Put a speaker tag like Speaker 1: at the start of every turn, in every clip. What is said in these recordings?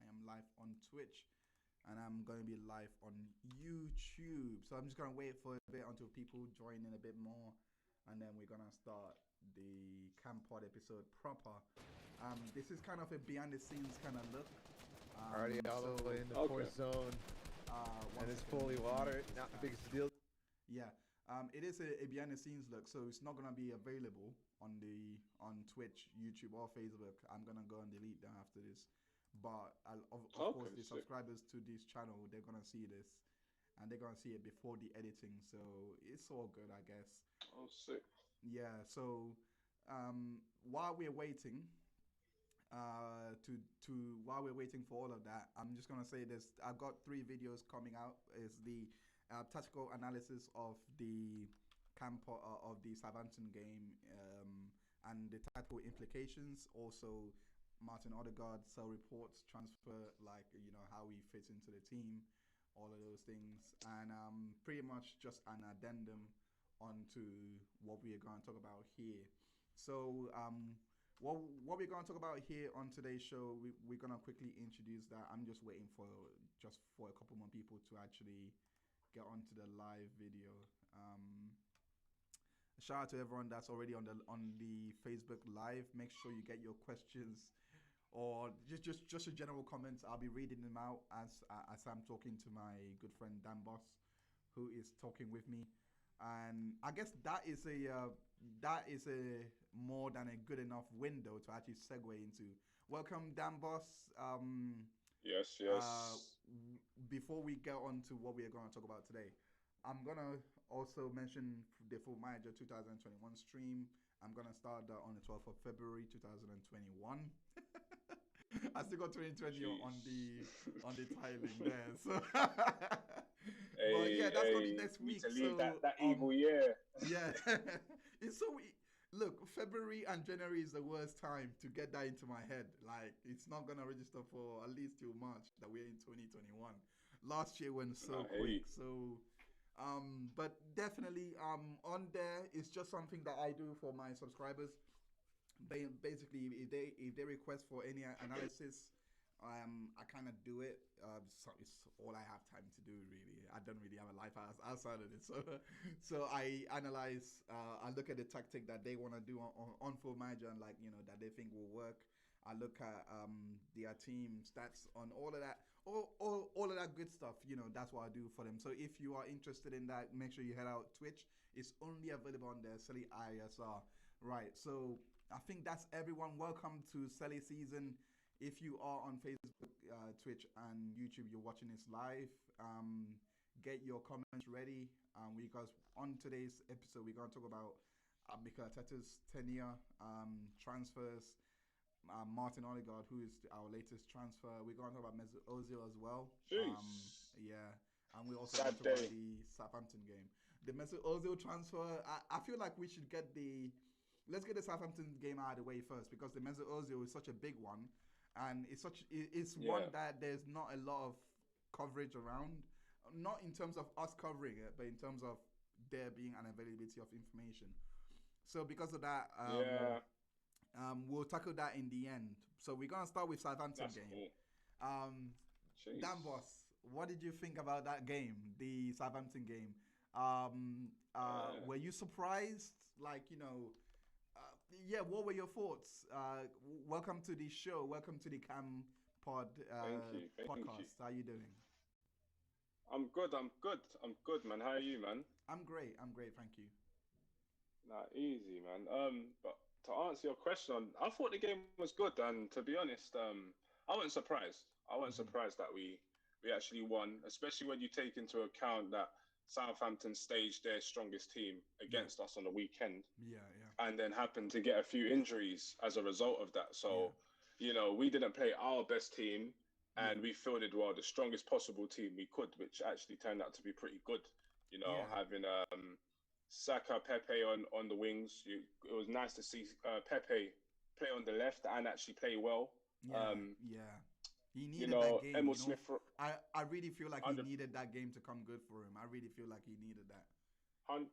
Speaker 1: I am live on Twitch, and I'm going to be live on YouTube. So I'm just going to wait for a bit until people join in a bit more, and then we're going to start the CAMPod episode proper. This is kind of a behind the scenes kind of look.
Speaker 2: Already all the way in the fourth zone, and it's fully watered. Not the biggest deal.
Speaker 1: Yeah, it is a behind the scenes look, so it's not gonna be available on Twitch, YouTube, or Facebook. I'm gonna go and delete them after this. But of course, the subscribers to this channel, they're gonna see this, and they're gonna see it before the editing. So it's all good, I guess.
Speaker 3: Oh, sick.
Speaker 1: Yeah. So while we're waiting, while we're waiting for all of that, I'm just gonna say this. I've got 3 videos coming out. Is the tactical analysis of the of the Southampton game and the tactical implications. Also, Martin Odegaard sell reports, transfer, like how he fits into the team, all of those things, and pretty much just an addendum onto what we are going to talk about here. So what we're going to talk about here on today's show, we're going to quickly introduce that. I'm just waiting for a couple more people to actually get onto the live video. Shout out to everyone that's already on the Facebook Live. Make sure you get your questions or just your general comments. I'll be reading them out as I'm talking to my good friend Dan Boss, who is talking with me. And I guess that is a more than a good enough window to actually segue into. Welcome, Dan Boss.
Speaker 3: Yes.
Speaker 1: Before we get on to what we are going to talk about today, I'm going to also mention the Full Manager 2021 stream. I'm going to start that on the 12th of February 2021. I still got 2020 on the tiling there. So, but yeah, that's going to be next week.
Speaker 3: To leave that evil year.
Speaker 1: Yeah. It's so... Look, February and January is the worst time to get that into my head. Like, it's not going to register for at least till March that we're in 2021. Last year went so quick. So, but definitely on there, it's just something that I do for my subscribers. Basically, if they request for any analysis, I kind of do it. So it's all I have time to do, really. I don't really have a life outside of it. So I analyze. I look at the tactic that they want to do on Full Manager and that they think will work. I look at their team stats on all of that, all of that good stuff. That's what I do for them. So if you are interested in that, make sure you head out Twitch. It's only available on there, Selly ISR. Right. So I think that's everyone. Welcome to Selly season. If you are on Facebook, Twitch, and YouTube, you're watching this live, get your comments ready. Because on today's episode, we're going to talk about Mikel Arteta's tenure, transfers, Martin Odegaard, who is our latest transfer. We're going to talk about Mesut Ozil as well. Yeah. And we also going to talk about the Southampton game. The Mesut Ozil transfer, I feel like we should let's get the Southampton game out of the way first, because the Mesut Ozil is such a big one. And it's one that there's not a lot of coverage around, not in terms of us covering it, but in terms of there being an availability of information. So because of that, we'll tackle that in the end. So we're gonna start with Southampton game.
Speaker 3: Cool.
Speaker 1: Dan Boss, what did you think about that game, the Southampton game? Were you surprised? What were your thoughts? Welcome to the show. Welcome to the CAMPod podcast. How are you doing?
Speaker 3: I'm good, man. How are you, man?
Speaker 1: I'm great, thank you.
Speaker 3: Nah, easy, man. But to answer your question, I thought the game was good, and to be honest, I wasn't surprised. I wasn't surprised that we actually won, especially when you take into account that Southampton staged their strongest team against us on the weekend.
Speaker 1: Yeah.
Speaker 3: And then happened to get a few injuries as a result of that. So, we didn't play our best team, and we fielded the strongest possible team we could, which actually turned out to be pretty good. Having Saka, Pepe on the wings. It was nice to see Pepe play on the left and actually play well.
Speaker 1: He needed that game.
Speaker 3: Emil Smith.
Speaker 1: I really feel like he needed that game to come good for him. I really feel like he needed that.
Speaker 3: 100%.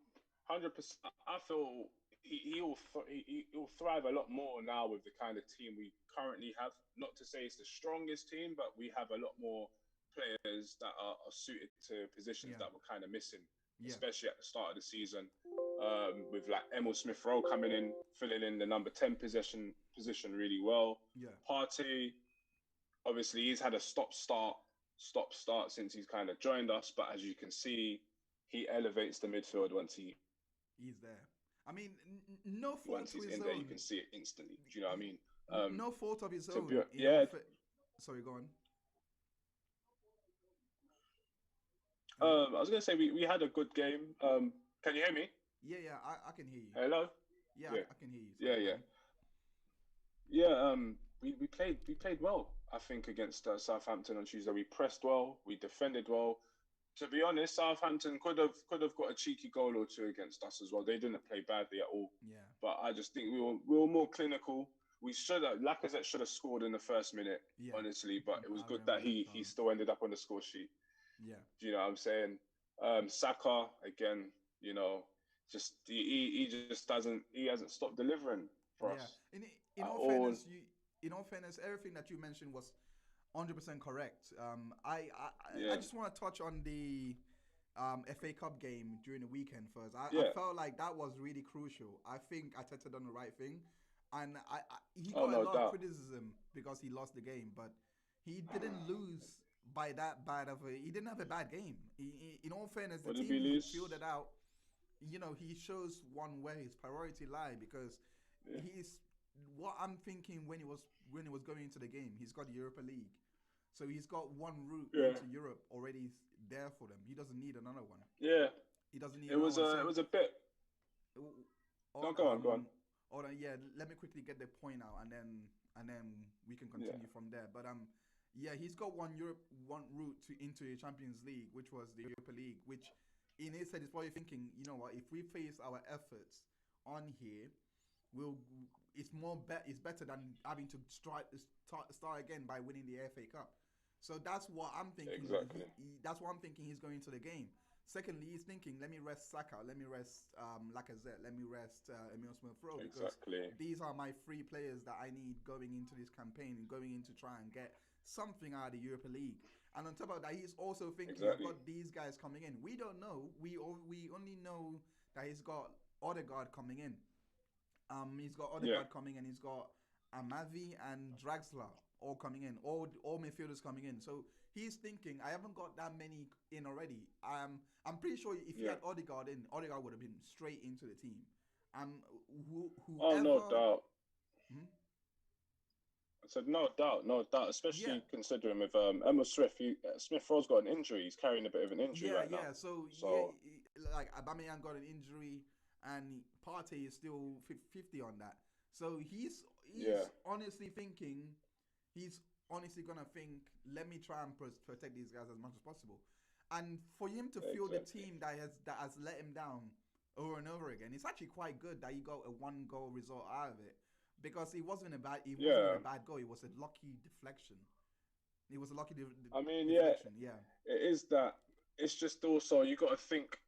Speaker 3: I feel he'll thrive a lot more now with the kind of team we currently have. Not to say it's the strongest team, but we have a lot more players that are suited to positions
Speaker 1: Yeah,
Speaker 3: that we're kind of missing,
Speaker 1: yeah,
Speaker 3: especially at the start of the season. With like Emil Smith Rowe coming in, filling in the number 10 position really well.
Speaker 1: yeah,
Speaker 3: Partey, obviously, he's had a stop start since he's kind of joined us, but as you can see, he elevates the midfield
Speaker 1: he's there. I mean, no fault
Speaker 3: once
Speaker 1: to
Speaker 3: he's
Speaker 1: his
Speaker 3: in there, you
Speaker 1: own.
Speaker 3: can see it instantly. Do you know what I mean? Um,
Speaker 1: No fault of his
Speaker 3: to
Speaker 1: own.
Speaker 3: be
Speaker 1: You know,
Speaker 3: yeah,
Speaker 1: sorry, go on. Hello.
Speaker 3: I was gonna say we had a good game. Can you hear me?
Speaker 1: Yeah, yeah, I can hear you.
Speaker 3: Hello.
Speaker 1: Yeah,
Speaker 3: Yeah,
Speaker 1: I can hear you. Sorry,
Speaker 3: yeah,
Speaker 1: go
Speaker 3: yeah,
Speaker 1: on.
Speaker 3: yeah. We played well. I think against Southampton on Tuesday, we pressed well, we defended well. To be honest, Southampton could have got a cheeky goal or two against us as well. They didn't play badly at all,
Speaker 1: Yeah,
Speaker 3: but I just think we were more clinical. We should have Lacazette should have scored in the first minute,
Speaker 1: yeah.
Speaker 3: honestly. But it was
Speaker 1: I
Speaker 3: good
Speaker 1: remember
Speaker 3: that
Speaker 1: that
Speaker 3: he
Speaker 1: goal.
Speaker 3: still ended up on the score sheet.
Speaker 1: Yeah,
Speaker 3: Do you know what I'm saying? Saka again, you know, just he just doesn't he hasn't stopped delivering for
Speaker 1: yeah.
Speaker 3: us
Speaker 1: In
Speaker 3: at
Speaker 1: all
Speaker 3: all.
Speaker 1: fairness, in all fairness, everything that you mentioned was 100% correct. I
Speaker 3: Yeah,
Speaker 1: just want to touch on the FA Cup game during the weekend first. I
Speaker 3: yeah.
Speaker 1: felt like that was really crucial. I think Arteta done the right thing, and he
Speaker 3: Oh,
Speaker 1: got a
Speaker 3: no
Speaker 1: lot of
Speaker 3: doubt.
Speaker 1: criticism because he lost the game, but he didn't lose by that bad of a. He didn't have a bad game. In all fairness, the
Speaker 3: What did
Speaker 1: team
Speaker 3: we
Speaker 1: he
Speaker 3: lose?
Speaker 1: fielded out, he shows one where his priority lie because
Speaker 3: Yeah,
Speaker 1: he's what I'm thinking when he was going into the game. He's got the Europa League, so he's got one route
Speaker 3: yeah,
Speaker 1: into Europe already there for them. He doesn't need another one.
Speaker 3: yeah.
Speaker 1: He doesn't need
Speaker 3: It
Speaker 1: another
Speaker 3: was
Speaker 1: one.
Speaker 3: a it
Speaker 1: So,
Speaker 3: was a bit.
Speaker 1: on
Speaker 3: No, go on, go on.
Speaker 1: hold on, yeah. Let me quickly get the point out, and then we can
Speaker 3: Yeah,
Speaker 1: continue from there. But yeah, he's got one route into the Champions League, which was the Europa League. Which, in his head, is probably thinking, you know what? If we face our efforts on here, will it's better than having to start again by winning the FA Cup. So that's what I'm thinking.
Speaker 3: exactly.
Speaker 1: That's what I'm thinking. He's going to the game. Secondly, he's thinking, let me rest Saka, let me rest Lacazette, let me rest Emil Smith Rowe because
Speaker 3: Exactly.
Speaker 1: these are my three players that I need going into this campaign and going in to try and get something out of the Europa League. And on top of that, he's also thinking, I've
Speaker 3: Exactly.
Speaker 1: got these guys coming in. We don't know. We only know that he's got Odegaard coming in. He's got
Speaker 3: Yeah.
Speaker 1: Odegaard coming in. He's got Amavi and Draxler all coming in. All midfielders coming in. So he's thinking, I haven't got that many in already. I'm pretty sure if he
Speaker 3: Yeah.
Speaker 1: had Odegaard in, Odegaard would have been straight into the team.
Speaker 3: Oh, no
Speaker 1: Whoever.
Speaker 3: doubt.
Speaker 1: Hmm?
Speaker 3: I said no doubt, no doubt.
Speaker 1: Yeah,
Speaker 3: Especially considering with Emma Swift, Smith Rowe's got an injury. He's carrying a bit of an injury
Speaker 1: yeah,
Speaker 3: right now.
Speaker 1: yeah. So yeah,
Speaker 3: So
Speaker 1: like Aubameyang got an injury, and Partey is still 50 on that. So he's
Speaker 3: yeah,
Speaker 1: honestly thinking, he's honestly gonna think, let me try and protect these guys as much as possible. And for him to feel the
Speaker 3: exactly.
Speaker 1: team that has let him down over and over again, it's actually quite good that he got a one goal result out of it because it wasn't
Speaker 3: Yeah.
Speaker 1: a bad goal. It was a lucky deflection. It was a lucky
Speaker 3: I mean, yeah,
Speaker 1: deflection. Yeah,
Speaker 3: it is that. It's just also you got to think.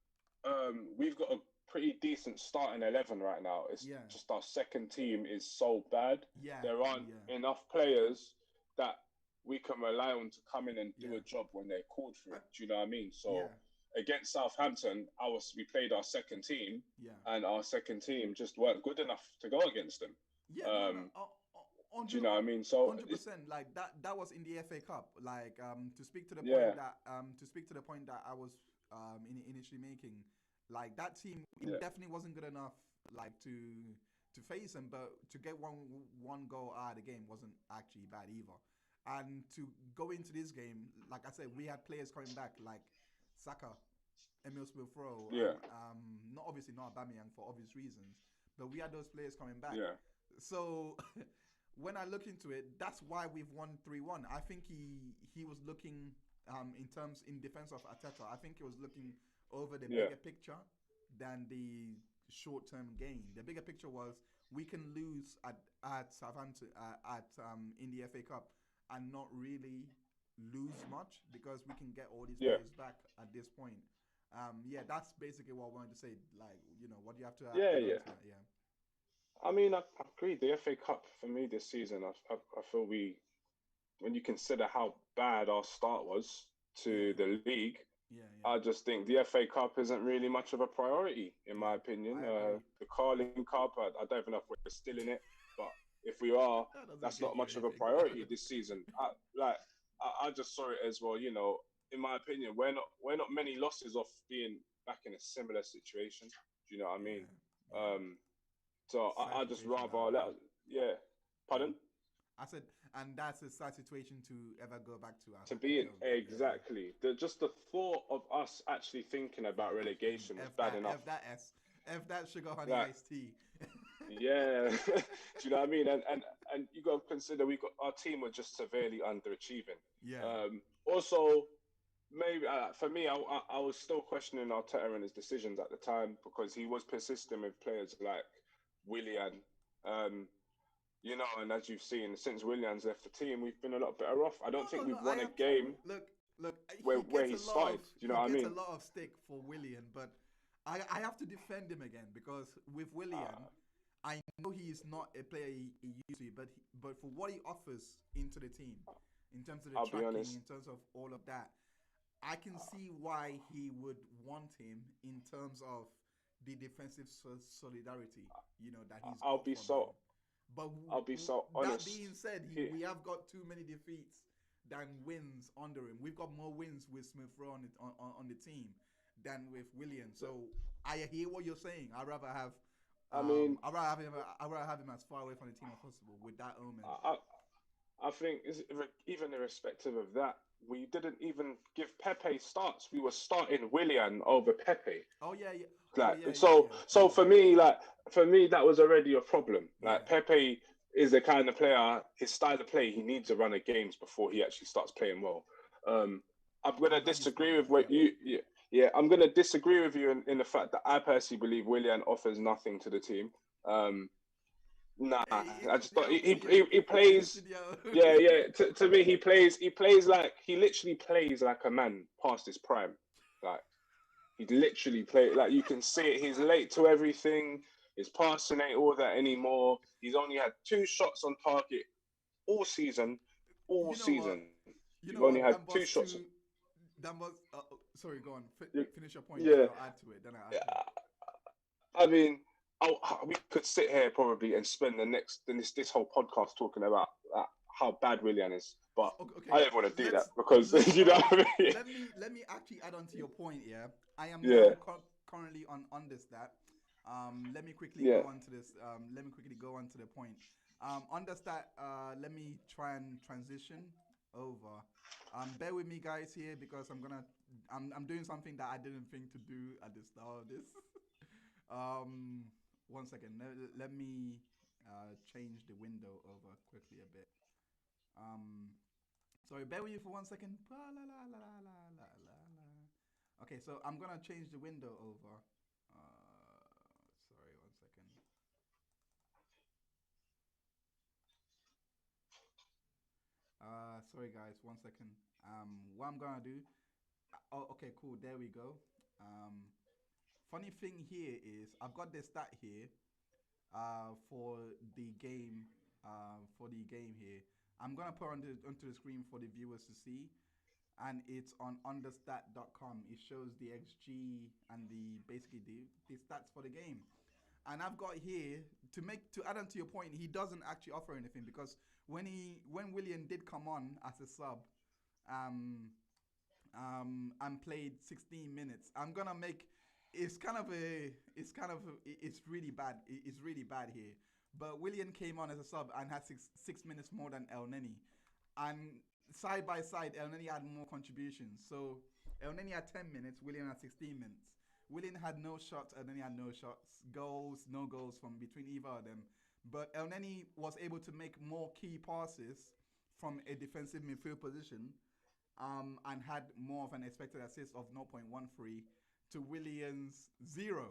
Speaker 3: We've got a pretty decent starting 11 right now. It's
Speaker 1: yeah,
Speaker 3: just our second team is so bad.
Speaker 1: yeah,
Speaker 3: There aren't
Speaker 1: yeah,
Speaker 3: enough players that we can rely on to come in and do
Speaker 1: yeah,
Speaker 3: a job when they're called for
Speaker 1: I,
Speaker 3: it. Do you know what I mean? So
Speaker 1: yeah,
Speaker 3: against Southampton, we played our second team,
Speaker 1: yeah.
Speaker 3: and our second team just weren't good enough to go against them.
Speaker 1: Yeah, no, no,
Speaker 3: Um, do you
Speaker 1: hundred,
Speaker 3: know what I mean? So
Speaker 1: hundred
Speaker 3: it's,
Speaker 1: percent. Like that. That was in the FA Cup. Like to speak to the
Speaker 3: yeah,
Speaker 1: point that I was initially making. Like that team, it
Speaker 3: yeah,
Speaker 1: definitely wasn't good enough. Like to face them, but to get one goal out of the game wasn't actually bad either. And to go into this game, like I said, we had players coming back like Saka, Emil Smith Rowe,
Speaker 3: yeah,
Speaker 1: and not obviously not Aubameyang for obvious reasons, but we had those players coming back.
Speaker 3: yeah,
Speaker 1: So when I look into it, that's why we've won 3-1. I think he was looking in defense of Arteta. I think he was looking over the
Speaker 3: yeah,
Speaker 1: bigger picture than the short term gain. The bigger picture was we can lose at Southampton at in the FA Cup and not really lose much because we can get all these
Speaker 3: yeah,
Speaker 1: players back at this point. Yeah, that's basically what I wanted to say. Like, what do you have to
Speaker 3: yeah,
Speaker 1: add on
Speaker 3: yeah.
Speaker 1: to that? Yeah.
Speaker 3: I mean, I agree. The FA Cup for me this season, I feel when you consider how bad our start was to
Speaker 1: Yeah,
Speaker 3: the league,
Speaker 1: yeah, yeah,
Speaker 3: I just think the FA Cup isn't really much of a priority, in my
Speaker 1: yeah.
Speaker 3: opinion.
Speaker 1: I agree.
Speaker 3: The Carling Cup, I don't even know if we're still in it, but if we are,
Speaker 1: That doesn't
Speaker 3: that's
Speaker 1: get
Speaker 3: not
Speaker 1: you
Speaker 3: much of a
Speaker 1: anything.
Speaker 3: priority this season. I just saw it as well. In my opinion, we're not many losses off being back in a similar situation. Do you know what I mean?
Speaker 1: Yeah, yeah.
Speaker 3: Um, so I
Speaker 1: Sad
Speaker 3: just
Speaker 1: situation to
Speaker 3: rather
Speaker 1: have,
Speaker 3: let,
Speaker 1: yeah.
Speaker 3: yeah.
Speaker 1: Yeah.
Speaker 3: Pardon?
Speaker 1: I said, and that's a sad situation to ever go back to. I
Speaker 3: To
Speaker 1: hope you
Speaker 3: be in
Speaker 1: don't. Yeah.
Speaker 3: exactly just the thought of us actually thinking about relegation was bad enough.
Speaker 1: F that sugar honey
Speaker 3: Like,
Speaker 1: iced tea.
Speaker 3: yeah, do you know what I mean? And you got to consider we got our team were just severely underachieving.
Speaker 1: Yeah.
Speaker 3: Also, maybe for me, I was still questioning Arteta and his decisions at the time because he was persistent with players like Willian. Um, and as you've seen, since Willian's left the team, we've been a lot better off. I don't think
Speaker 1: No.
Speaker 3: we've won a game
Speaker 1: Look.
Speaker 3: where he started. Do you know
Speaker 1: He
Speaker 3: what I
Speaker 1: gets a
Speaker 3: mean?
Speaker 1: lot of stick for Willian, but I have to defend him again because with Willian,
Speaker 3: Uh,
Speaker 1: I know he is not a player he used to be, but for what he offers into the team, in terms of the
Speaker 3: I'll be
Speaker 1: tracking,
Speaker 3: honest.
Speaker 1: in terms of all of that, I can see why he would want him in terms of the defensive solidarity, that he's
Speaker 3: I'll
Speaker 1: got
Speaker 3: be
Speaker 1: from him.
Speaker 3: so
Speaker 1: But
Speaker 3: I'll be so
Speaker 1: that
Speaker 3: honest.
Speaker 1: being said,
Speaker 3: He,
Speaker 1: we have got too many defeats than wins under him. We've got more wins with Smith Rowe on the team than with William. So I hear what you're saying.
Speaker 3: I mean,
Speaker 1: I'd rather have him as far away from the team as possible with that omen.
Speaker 3: I, I think even irrespective of that, we didn't even give Pepe starts. We were starting Willian over Pepe.
Speaker 1: Oh yeah, yeah. Oh
Speaker 3: Like
Speaker 1: yeah, yeah,
Speaker 3: so,
Speaker 1: yeah,
Speaker 3: so
Speaker 1: yeah,
Speaker 3: for me, that was already a problem.
Speaker 1: yeah.
Speaker 3: Like Pepe is the kind of player, his style of play, he needs a run of games before he actually starts playing well. Um, I'm
Speaker 1: I'm
Speaker 3: gonna
Speaker 1: glad you spotted
Speaker 3: disagree with
Speaker 1: that.
Speaker 3: what
Speaker 1: Yeah.
Speaker 3: you. Yeah, I'm gonna disagree with you in the fact that I personally believe Willian offers nothing to the team. Um, Nah,
Speaker 1: Hey,
Speaker 3: I
Speaker 1: it's
Speaker 3: just
Speaker 1: their
Speaker 3: thought
Speaker 1: opinion.
Speaker 3: he
Speaker 1: It's
Speaker 3: plays.
Speaker 1: their
Speaker 3: Yeah,
Speaker 1: opinion.
Speaker 3: yeah. To me, he plays like he literally plays like a man past his prime. Like he literally play like you can see it. He's late to everything. His passing ain't all that anymore. He's only had 2 shots on target all season. All
Speaker 1: You know what?
Speaker 3: season,
Speaker 1: You
Speaker 3: you've
Speaker 1: know
Speaker 3: only
Speaker 1: what?
Speaker 3: had
Speaker 1: That
Speaker 3: two
Speaker 1: was
Speaker 3: shots.
Speaker 1: too. That was. Sorry, go on. Finish your point. Then
Speaker 3: Yeah,
Speaker 1: I'll add to it.
Speaker 3: I mean, we could sit here probably and spend this whole podcast talking about how bad Willian is, but
Speaker 1: Okay.
Speaker 3: I don't want to do that
Speaker 1: Let's
Speaker 3: because
Speaker 1: let's
Speaker 3: you know
Speaker 1: okay.
Speaker 3: what I mean.
Speaker 1: Let me actually add on to your point. Yeah, I am
Speaker 3: Yeah,
Speaker 1: now currently on this that. Let me quickly
Speaker 3: yeah.
Speaker 1: go on to this. Let me quickly go on to the point. On the stat. Let me try and transition over. Bear with me, guys, here because I'm doing something that I didn't think to do at the start of this. um, 1 second. Let me change the window over quickly a bit. Um, sorry, bear with me for 1 second. Okay, so I'm gonna change the window over. Sorry, 1 second. Sorry guys, 1 second. What I'm gonna do? Oh, okay, cool. There we go. Um, funny thing here is I've got the stat here. For the game. For the game here. I'm gonna put onto the screen for the viewers to see, and it's on understat.com. It shows the XG and basically the stats for the game. And I've got here to add on to your point, he doesn't actually offer anything because when William did come on as a sub, um, and played 16 minutes, I'm gonna make it's really bad. It's really bad here. But William came on as a sub and had six minutes more than El Neni, and side by side, El Neni had more contributions. So El Neni had 10 minutes, William had 16 minutes. William had no shots, El Neni had no shots. Goals, no goals from between either of them. But El Neni was able to make more key passes from a defensive midfield position, and had more of an expected assist of 0.13 to Williams 0.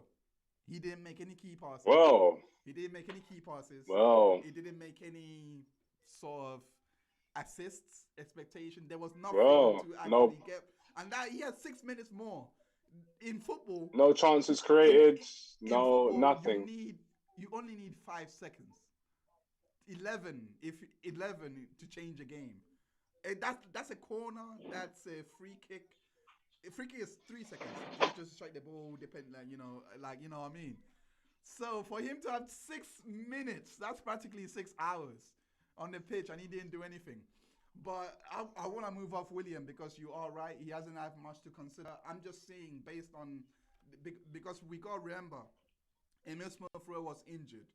Speaker 1: He didn't make any key passes.
Speaker 3: Whoa,
Speaker 1: He didn't make any key passes.
Speaker 3: whoa,
Speaker 1: He didn't make any sort of assists expectation. There was nothing
Speaker 3: whoa.
Speaker 1: to
Speaker 3: No,
Speaker 1: actually get, and that he had 6 minutes more. In football,
Speaker 3: no chances
Speaker 1: in
Speaker 3: created.
Speaker 1: in
Speaker 3: No,
Speaker 1: football,
Speaker 3: nothing.
Speaker 1: you only need 5 seconds. 11 if 11 to change a game. That's a corner. That's a free kick. A free kick is 3 seconds. Just strike the ball. Depend, like you know what I mean. So for him to have 6 minutes, that's practically 6 hours on the pitch, and he didn't do anything. But I want to move off William because you are right. He hasn't had much to consider. I'm just saying based on because we got to remember Emil Smith Rowe was injured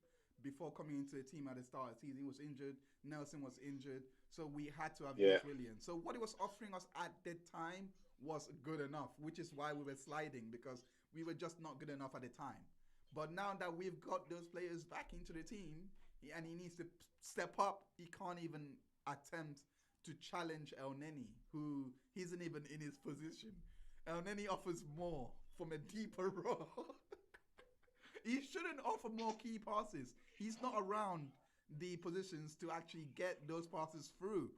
Speaker 1: before coming into the team at the start of the season. He was injured. Nelson was injured. So we had to have
Speaker 3: Yeah.
Speaker 1: used William. So what he was offering us at that time was good enough, which is why we were sliding because we were just not good enough at the time. But now that we've got those players back into the team and he needs to step up, he can't even attempt to challenge El Neni, who isn't even in his position. El Neni offers more from a deeper role. He shouldn't offer more key passes. He's not around the positions to actually get those passes through.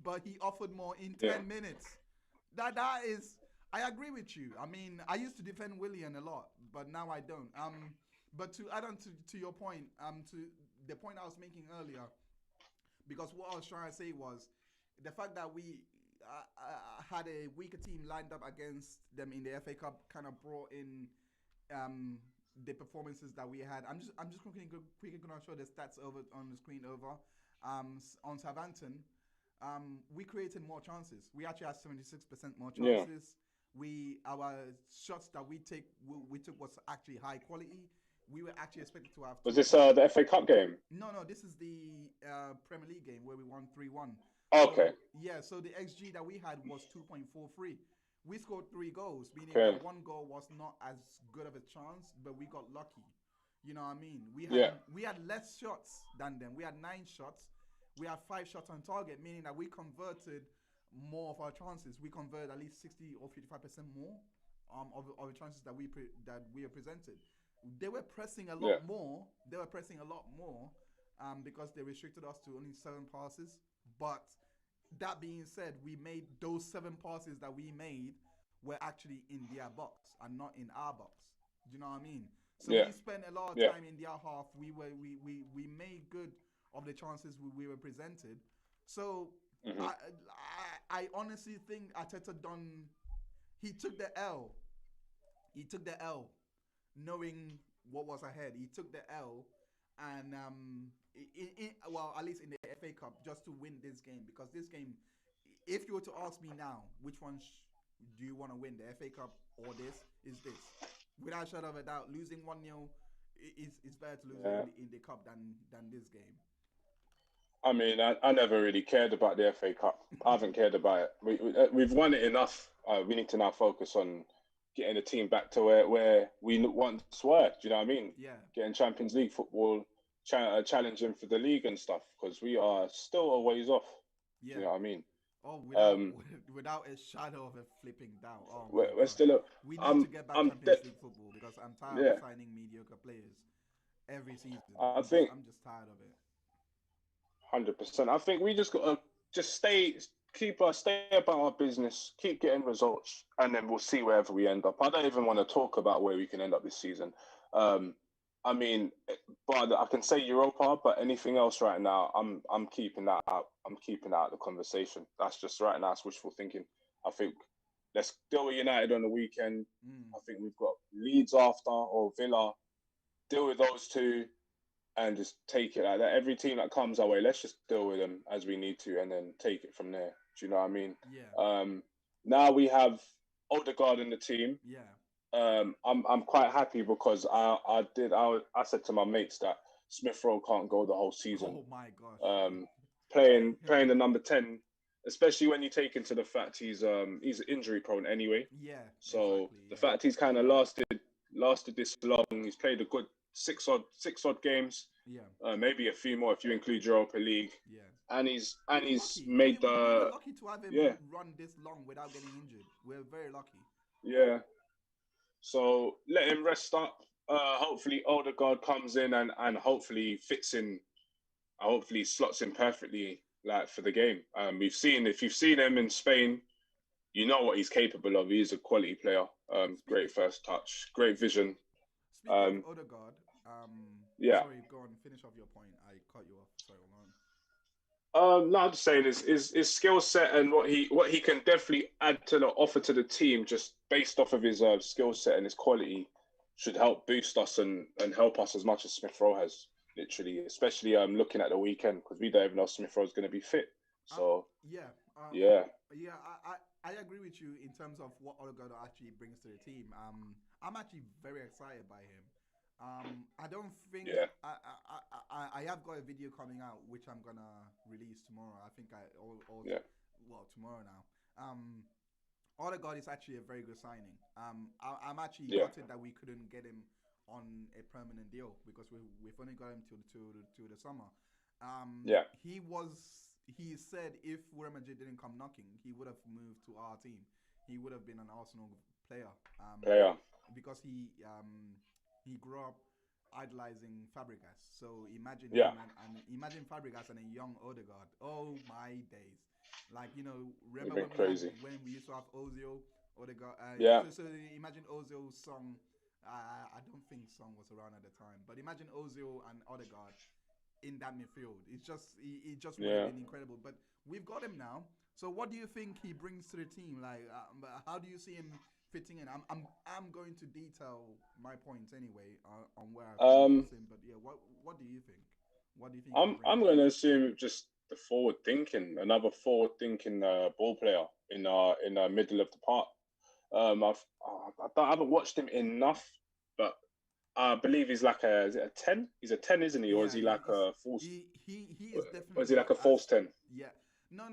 Speaker 1: But he offered more in 10 minutes. That is, I agree with you. I mean, I used to defend Willian a lot, but now I don't. But to add on to your point, to the point I was making earlier, because what I was trying to say was the fact that we had a weaker team lined up against them in the FA Cup kind of brought in the performances that we had. I'm just quickly going to show the stats over on the screen over on Southampton. We created more chances. We actually had 76% more chances. Our shots that we took was actually high quality. We were actually expected to have.
Speaker 3: Was this the FA Cup game?
Speaker 1: No, this is the Premier League game where we won 3-1.
Speaker 3: Okay.
Speaker 1: So the XG that we had was 2.43. We scored 3 goals, meaning that one goal was not as good of a chance, but we got lucky. You know what I mean? We had less shots than them. We had 9 shots. We had 5 shots on target, meaning that we converted more of our chances. We converted at least 60 or 55% more of the chances that we are presented. They were pressing a lot more. They were pressing a lot more because they restricted us to only 7 passes. But that being said, we made those 7 passes that we made were actually in their box and not in our box. Do you know what I mean? So we spent a lot of time in their half. We made good of the chances we were presented. So I honestly think Arteta he took the L. He took the L, knowing what was ahead. He took the L, and at least in the FA Cup, just to win this game. Because this game, if you were to ask me now, which one do you want to win, the FA Cup or this? Without a shadow of a doubt, losing 1-0 is better to lose in the cup than this game.
Speaker 3: I mean, I never really cared about the FA Cup. I haven't cared about it. We've won it enough. We need to now focus on getting the team back to where we once were. Do you know what I mean?
Speaker 1: Yeah.
Speaker 3: Getting Champions League football, challenging for the league and stuff, because we are still a ways off.
Speaker 1: Yeah.
Speaker 3: Do you know what I mean?
Speaker 1: Oh, without a shadow of a flipping doubt. Oh,
Speaker 3: we're still.
Speaker 1: We need to get back Champions League football because I'm tired of signing mediocre players every season. I'm just tired of it.
Speaker 3: 100%. I think we just got to stay about our business, keep getting results, and then we'll see wherever we end up. I don't even want to talk about where we can end up this season. I mean, but I can say Europa, but anything else right now, I'm keeping that out. I'm keeping out of the conversation. That's just right now. It's wishful thinking. I think let's deal with United on the weekend. I think we've got Leeds after or Villa. Deal with those two. And just take it like that. Every team that comes our way, let's just deal with them as we need to, and then take it from there. Do you know what I mean?
Speaker 1: Yeah.
Speaker 3: Now we have Odegaard in the team.
Speaker 1: Yeah.
Speaker 3: I'm quite happy because I said to my mates that Smith Rowe can't go the whole season.
Speaker 1: Oh my gosh.
Speaker 3: Playing the number 10, especially when you take into the fact he's injury prone anyway.
Speaker 1: Yeah.
Speaker 3: So the fact he's kind of lasted this long, he's played a good six odd games.
Speaker 1: Yeah.
Speaker 3: Maybe a few more if you include Europa League.
Speaker 1: Yeah.
Speaker 3: And he's
Speaker 1: lucky.
Speaker 3: made
Speaker 1: we were lucky to have him run this long without getting injured. We're very lucky.
Speaker 3: Yeah. So let him rest up. Hopefully Odegaard comes in and hopefully fits in. Hopefully slots in perfectly like for the game. If you've seen him in Spain, you know what he's capable of. He's a quality player. Great first touch, great vision.
Speaker 1: Speaking of Odegaard,
Speaker 3: Yeah.
Speaker 1: Sorry, go on. Finish off your point. I cut you off. Sorry, hold on.
Speaker 3: No, I'm just saying his skill set and what he can definitely add to the offer to the team, just based off of his skill set and his quality, should help boost us and help us as much as Smith Rowe has, literally, especially looking at the weekend because we don't even know if Smith Rowe's going to be fit. So
Speaker 1: Yeah,
Speaker 3: yeah,
Speaker 1: yeah. I agree with you in terms of what Odegaard actually brings to the team. I'm actually very excited by him. I don't think
Speaker 3: yeah,
Speaker 1: I have got a video coming out which I'm gonna release tomorrow. I think
Speaker 3: yeah,
Speaker 1: well, tomorrow now. Odegaard is actually a very good signing. I'm actually
Speaker 3: yeah,
Speaker 1: gutted that we couldn't get him on a permanent deal because we've only got him to the summer.
Speaker 3: yeah.
Speaker 1: He said if Real Madrid didn't come knocking, he would have moved to our team. He would have been an Arsenal player.
Speaker 3: Player.
Speaker 1: Because he grew up idolizing Fabregas. So imagine
Speaker 3: Yeah,
Speaker 1: him and imagine Fabregas and a young Odegaard. Oh my days! Like
Speaker 3: it'd
Speaker 1: remember
Speaker 3: been crazy.
Speaker 1: when we used to have Ozil, Odegaard.
Speaker 3: Yeah,
Speaker 1: So imagine Ozil's song. I don't think song was around at the time, but imagine Ozil and Odegaard in that midfield. It just would have
Speaker 3: yeah.
Speaker 1: been incredible. But we've got him now. So what do you think he brings to the team? Like, how do you see him fitting in? I'm going to detail my points anyway on where I come
Speaker 3: Um,
Speaker 1: across him. But yeah, what do you think? What do you think he
Speaker 3: I'm
Speaker 1: brings?
Speaker 3: I'm going to assume just the another forward thinking ball player in the middle of the park. I haven't watched him enough, but I believe he's like is it a 10? He's a 10, isn't he? Or is
Speaker 1: Yeah,
Speaker 3: he like a false?
Speaker 1: he is
Speaker 3: Or is he
Speaker 1: definitely
Speaker 3: like a
Speaker 1: as
Speaker 3: false 10?
Speaker 1: yeah. No.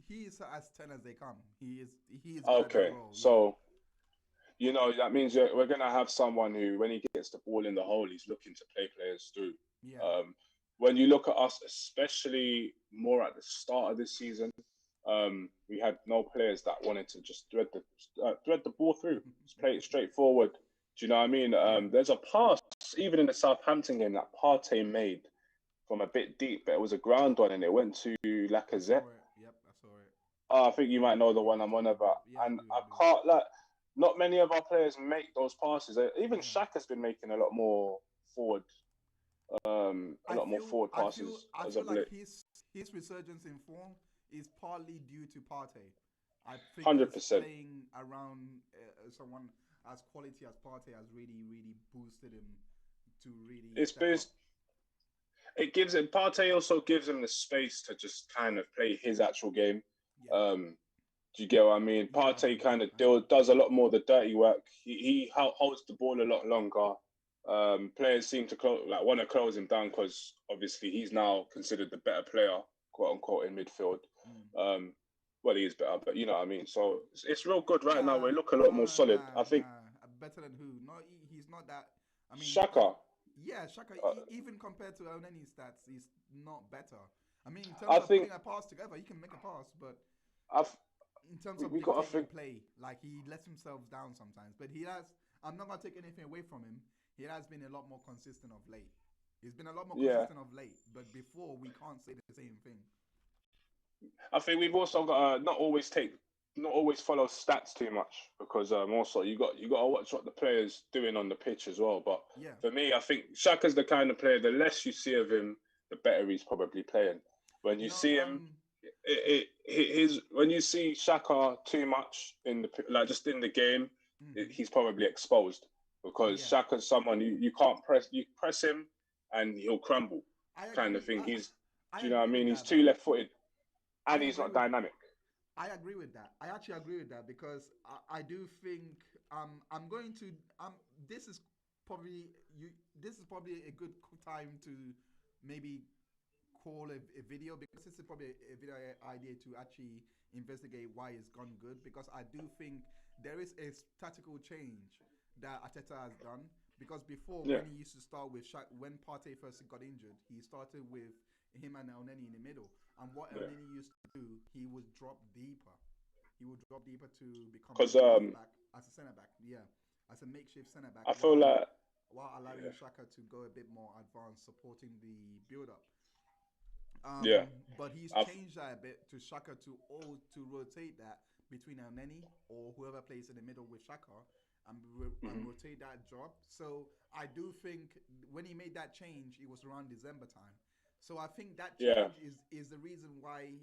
Speaker 1: He is as 10 as they come. He is good at that
Speaker 3: Okay,
Speaker 1: role. Yeah,
Speaker 3: so that means we're gonna have someone who, when he gets the ball in the hole, he's looking to play players through.
Speaker 1: yeah.
Speaker 3: When you look at us, especially more at the start of this season, we had no players that wanted to just thread the ball through, just play it straight forward. Do you know what I mean?
Speaker 1: Yeah.
Speaker 3: There's a pass even in the Southampton game that Partey made from a bit deep, but it was a ground one and it went to
Speaker 1: I
Speaker 3: Lacazette.
Speaker 1: saw it. Yep, I saw it.
Speaker 3: I think you
Speaker 1: Yeah,
Speaker 3: might
Speaker 1: I
Speaker 3: know the
Speaker 1: know
Speaker 3: one
Speaker 1: what
Speaker 3: I'm
Speaker 1: you're
Speaker 3: on
Speaker 1: talking
Speaker 3: about.
Speaker 1: about. Yeah, I
Speaker 3: And
Speaker 1: do.
Speaker 3: I
Speaker 1: I do.
Speaker 3: can't like not many of our players make those passes. Even
Speaker 1: Yeah.
Speaker 3: Shaq has been making forward, a lot more forward passes
Speaker 1: I
Speaker 3: as
Speaker 1: feel
Speaker 3: of
Speaker 1: like
Speaker 3: late.
Speaker 1: his resurgence in form is partly due to Partey. I think
Speaker 3: Hundred
Speaker 1: he's
Speaker 3: percent.
Speaker 1: playing around someone as quality as Partey has really boosted him to really
Speaker 3: It's
Speaker 1: step up.
Speaker 3: based. It gives him Partey also gives him the space to just kind of play his actual game.
Speaker 1: Yeah,
Speaker 3: Do you get what I mean?
Speaker 1: yeah, I do.
Speaker 3: Partey kind of
Speaker 1: I do.
Speaker 3: does a lot more of the dirty work. He holds the ball a lot longer. Players seem to want to close him down because obviously he's now considered the better player, quote unquote, in midfield.
Speaker 1: Mm.
Speaker 3: Well, he is better, but you know what I mean. So it's real good right now.
Speaker 1: Nah,
Speaker 3: We look a lot more
Speaker 1: nah,
Speaker 3: solid.
Speaker 1: nah,
Speaker 3: I think
Speaker 1: nah. Better than who? No, he's not that. I mean,
Speaker 3: Shaka.
Speaker 1: yeah, Shaka.
Speaker 3: Uh,
Speaker 1: Even compared to Elneny stats, he's not better. I mean, in terms
Speaker 3: I
Speaker 1: of putting
Speaker 3: think
Speaker 1: a pass together, he can make a pass, but
Speaker 3: I've
Speaker 1: in terms of
Speaker 3: we got to
Speaker 1: dictating
Speaker 3: think.
Speaker 1: play, like he lets himself down sometimes. But he has. I'm not gonna take anything away from him. He has been a lot more consistent of late. He's been a lot more
Speaker 3: Yeah,
Speaker 1: consistent of late. But before, we can't say the same thing.
Speaker 3: I think we've also got to not always follow stats too much because also you got to watch what the players doing on the pitch as well. But
Speaker 1: Yeah.
Speaker 3: for me, I think Shaka's the kind of player. The less you see of him, the better he's probably playing. When you
Speaker 1: No.
Speaker 3: see him, his when you see Shaka too much in the just in the game,
Speaker 1: Mm-hmm.
Speaker 3: he's probably exposed because
Speaker 1: Yeah.
Speaker 3: Shaka's someone you can't press. You press him and he'll crumble,
Speaker 1: I
Speaker 3: kind
Speaker 1: agree.
Speaker 3: of thing.
Speaker 1: I
Speaker 3: Do you know what I
Speaker 1: agree
Speaker 3: mean?
Speaker 1: with
Speaker 3: He's
Speaker 1: that,
Speaker 3: too
Speaker 1: but
Speaker 3: left-footed
Speaker 1: I
Speaker 3: and he's
Speaker 1: agree
Speaker 3: not
Speaker 1: with
Speaker 3: dynamic.
Speaker 1: I agree with that. I actually agree with that because I do think I'm going to this is probably this is probably a good time to maybe call a video because this is probably a video idea to actually investigate why it's gone good because I do think there is a tactical change that Ateta has done because before
Speaker 3: Yeah,
Speaker 1: when he used to start with when Partey first got injured he started with him and Elneny in the middle and what
Speaker 3: yeah.
Speaker 1: Elneny used to do he would drop deeper to become
Speaker 3: Because
Speaker 1: a left back as a centre back as a makeshift centre back
Speaker 3: I feel like
Speaker 1: while allowing
Speaker 3: yeah,
Speaker 1: Shaka to go a bit more advanced supporting the build up
Speaker 3: yeah.
Speaker 1: but he's
Speaker 3: I've
Speaker 1: changed that a bit to Shaka to rotate that between Elneny or whoever plays in the middle with Shaka, and
Speaker 3: Mhm.
Speaker 1: rotate that job. So I do think when he made that change, it was around December time. So I think that
Speaker 3: Yeah,
Speaker 1: change is the reason why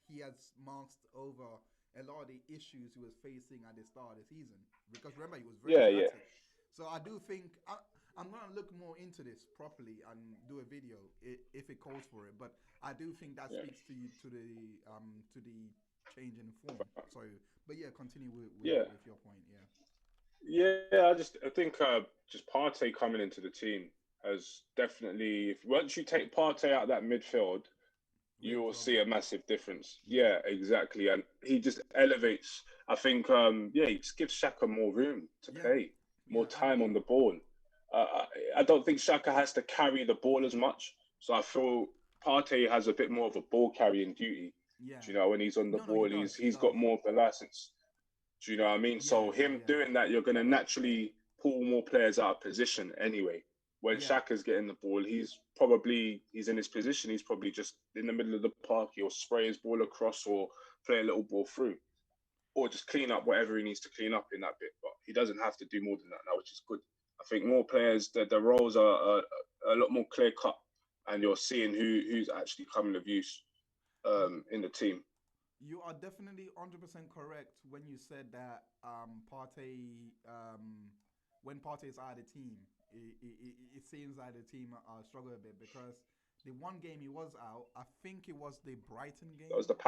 Speaker 1: he has masked over a lot of the issues he was facing at the start of the season. Because remember, he was very
Speaker 3: yeah, yeah,
Speaker 1: erratic. So I do think I'm gonna look more into this properly and do a video if it calls for it. But I do think that
Speaker 3: yeah,
Speaker 1: speaks to the change in form. So, but yeah, continue
Speaker 3: yeah,
Speaker 1: with your point. Yeah.
Speaker 3: yeah. I think just Partey coming into the team has definitely. If once you take Partey out of that midfield,
Speaker 1: We're
Speaker 3: you
Speaker 1: in
Speaker 3: will
Speaker 1: trouble.
Speaker 3: see a massive difference.
Speaker 1: Yeah.
Speaker 3: Yeah, exactly. And he just elevates. I think, yeah, he just gives Shaka more room to
Speaker 1: Yeah.
Speaker 3: play, more
Speaker 1: Yeah. I
Speaker 3: time on
Speaker 1: agree.
Speaker 3: the ball. I don't think Shaka has to carry the ball as much. So I feel Partey has a bit more of a ball carrying duty.
Speaker 1: Yeah.
Speaker 3: Do you know when he's on the
Speaker 1: No, no, he
Speaker 3: ball,
Speaker 1: does. He
Speaker 3: he's
Speaker 1: does.
Speaker 3: got more of the license. Do you know what I mean?
Speaker 1: Yeah.
Speaker 3: So him
Speaker 1: Yeah.
Speaker 3: doing that, you're going to naturally pull more players out of position anyway. When
Speaker 1: Yeah.
Speaker 3: Shaka's getting the ball, he's in his position. He's probably just in the middle of the park. He'll spray his ball across or play a little ball through, or just clean up whatever he needs to clean up in that bit. But he doesn't have to do more than that now, which is good. I think more players, the roles are a lot more clear cut, and you're seeing who's actually coming of use
Speaker 1: You,
Speaker 3: in the team.
Speaker 1: you are definitely 100% correct when you said that Partey when Partey is out of the team, it seems like the team struggle a bit because the one game he was out, I think it was the Brighton
Speaker 3: That was
Speaker 1: game.
Speaker 3: the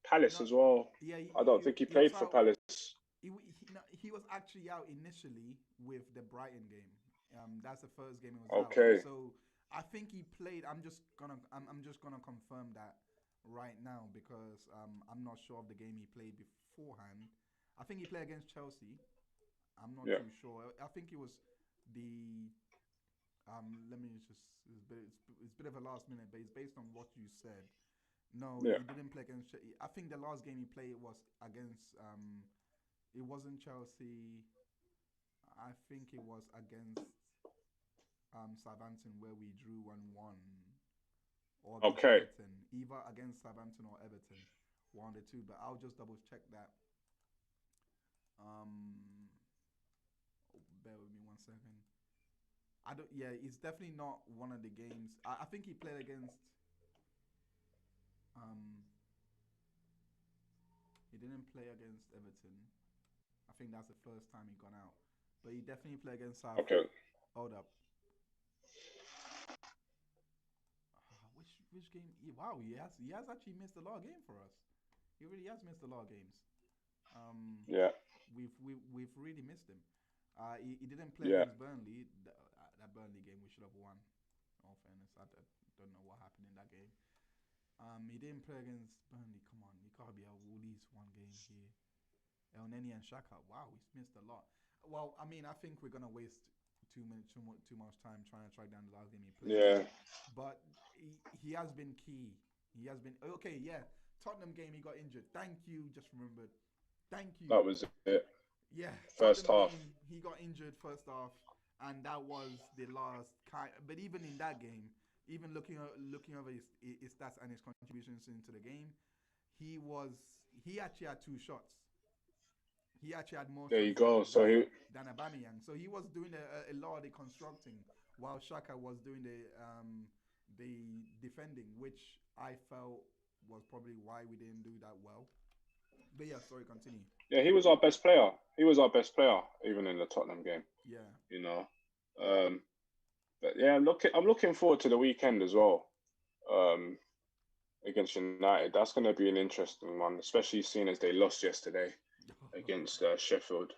Speaker 3: Palace
Speaker 1: No,
Speaker 3: as well.
Speaker 1: yeah,
Speaker 3: I don't think he
Speaker 1: he was
Speaker 3: played for
Speaker 1: out.
Speaker 3: Palace.
Speaker 1: No, he was actually out initially with the Brighton game. That's the first game he was out.
Speaker 3: Okay.
Speaker 1: So I think he played. I'm just gonna confirm that right now because I'm not sure of the game he played beforehand. I think he played against Chelsea. I'm not
Speaker 3: Yeah.
Speaker 1: too sure. I think it was the let me just it's a bit of a last minute, but it's based on what you said. No,
Speaker 3: Yeah.
Speaker 1: he didn't play against. I think the last game he played was against. It wasn't Chelsea. I think it was against Southampton where we drew 1-1, or against
Speaker 3: Okay.
Speaker 1: Everton, either against Southampton or Everton, one of the two. But I'll just double check that. Um, bear with me 1 second. I don't. Yeah, it's definitely not one of the games. I think he played against. Um, he didn't play against Everton. I think that's the first time he gone out. But he definitely played against South.
Speaker 3: Okay.
Speaker 1: Hold up. Which game? Wow, he has actually missed a lot of games for us. He really has missed a lot of games. Um,
Speaker 3: Yeah.
Speaker 1: we've really missed him. He didn't play
Speaker 3: Yeah.
Speaker 1: against Burnley. That Burnley game we should have won. In all fairness, I don't know what happened in that game. He didn't play against Burnley. Come on, he can't be able to least one game here. El Neni and Shaka. Wow, he's missed a lot. Well, I mean, I think we're gonna waste too much time trying to track down the last game he played.
Speaker 3: Yeah.
Speaker 1: But he has been key. He has been okay. Yeah, Tottenham game he got injured. Thank you. Just remembered. Thank you.
Speaker 3: That was it.
Speaker 1: Yeah,
Speaker 3: First
Speaker 1: Tottenham
Speaker 3: half.
Speaker 1: game he got injured first half, and that was the last kind. But even in that game, even looking over his stats and his contributions into the game, he was he actually had two shots. He actually had more
Speaker 3: There
Speaker 1: shots
Speaker 3: you go. So he.
Speaker 1: than Aubameyang. So he was doing a lot of the constructing, while Shaka was doing the defending, which I felt was probably why we didn't do that well. But yeah, sorry, continue.
Speaker 3: Yeah, he was our best player. He was our best player, even in the Tottenham game.
Speaker 1: Yeah,
Speaker 3: You know. Um, but yeah, I'm looking forward to the weekend as well. Um, against United, that's going to be an interesting one, especially seeing as they lost yesterday against Sheffield.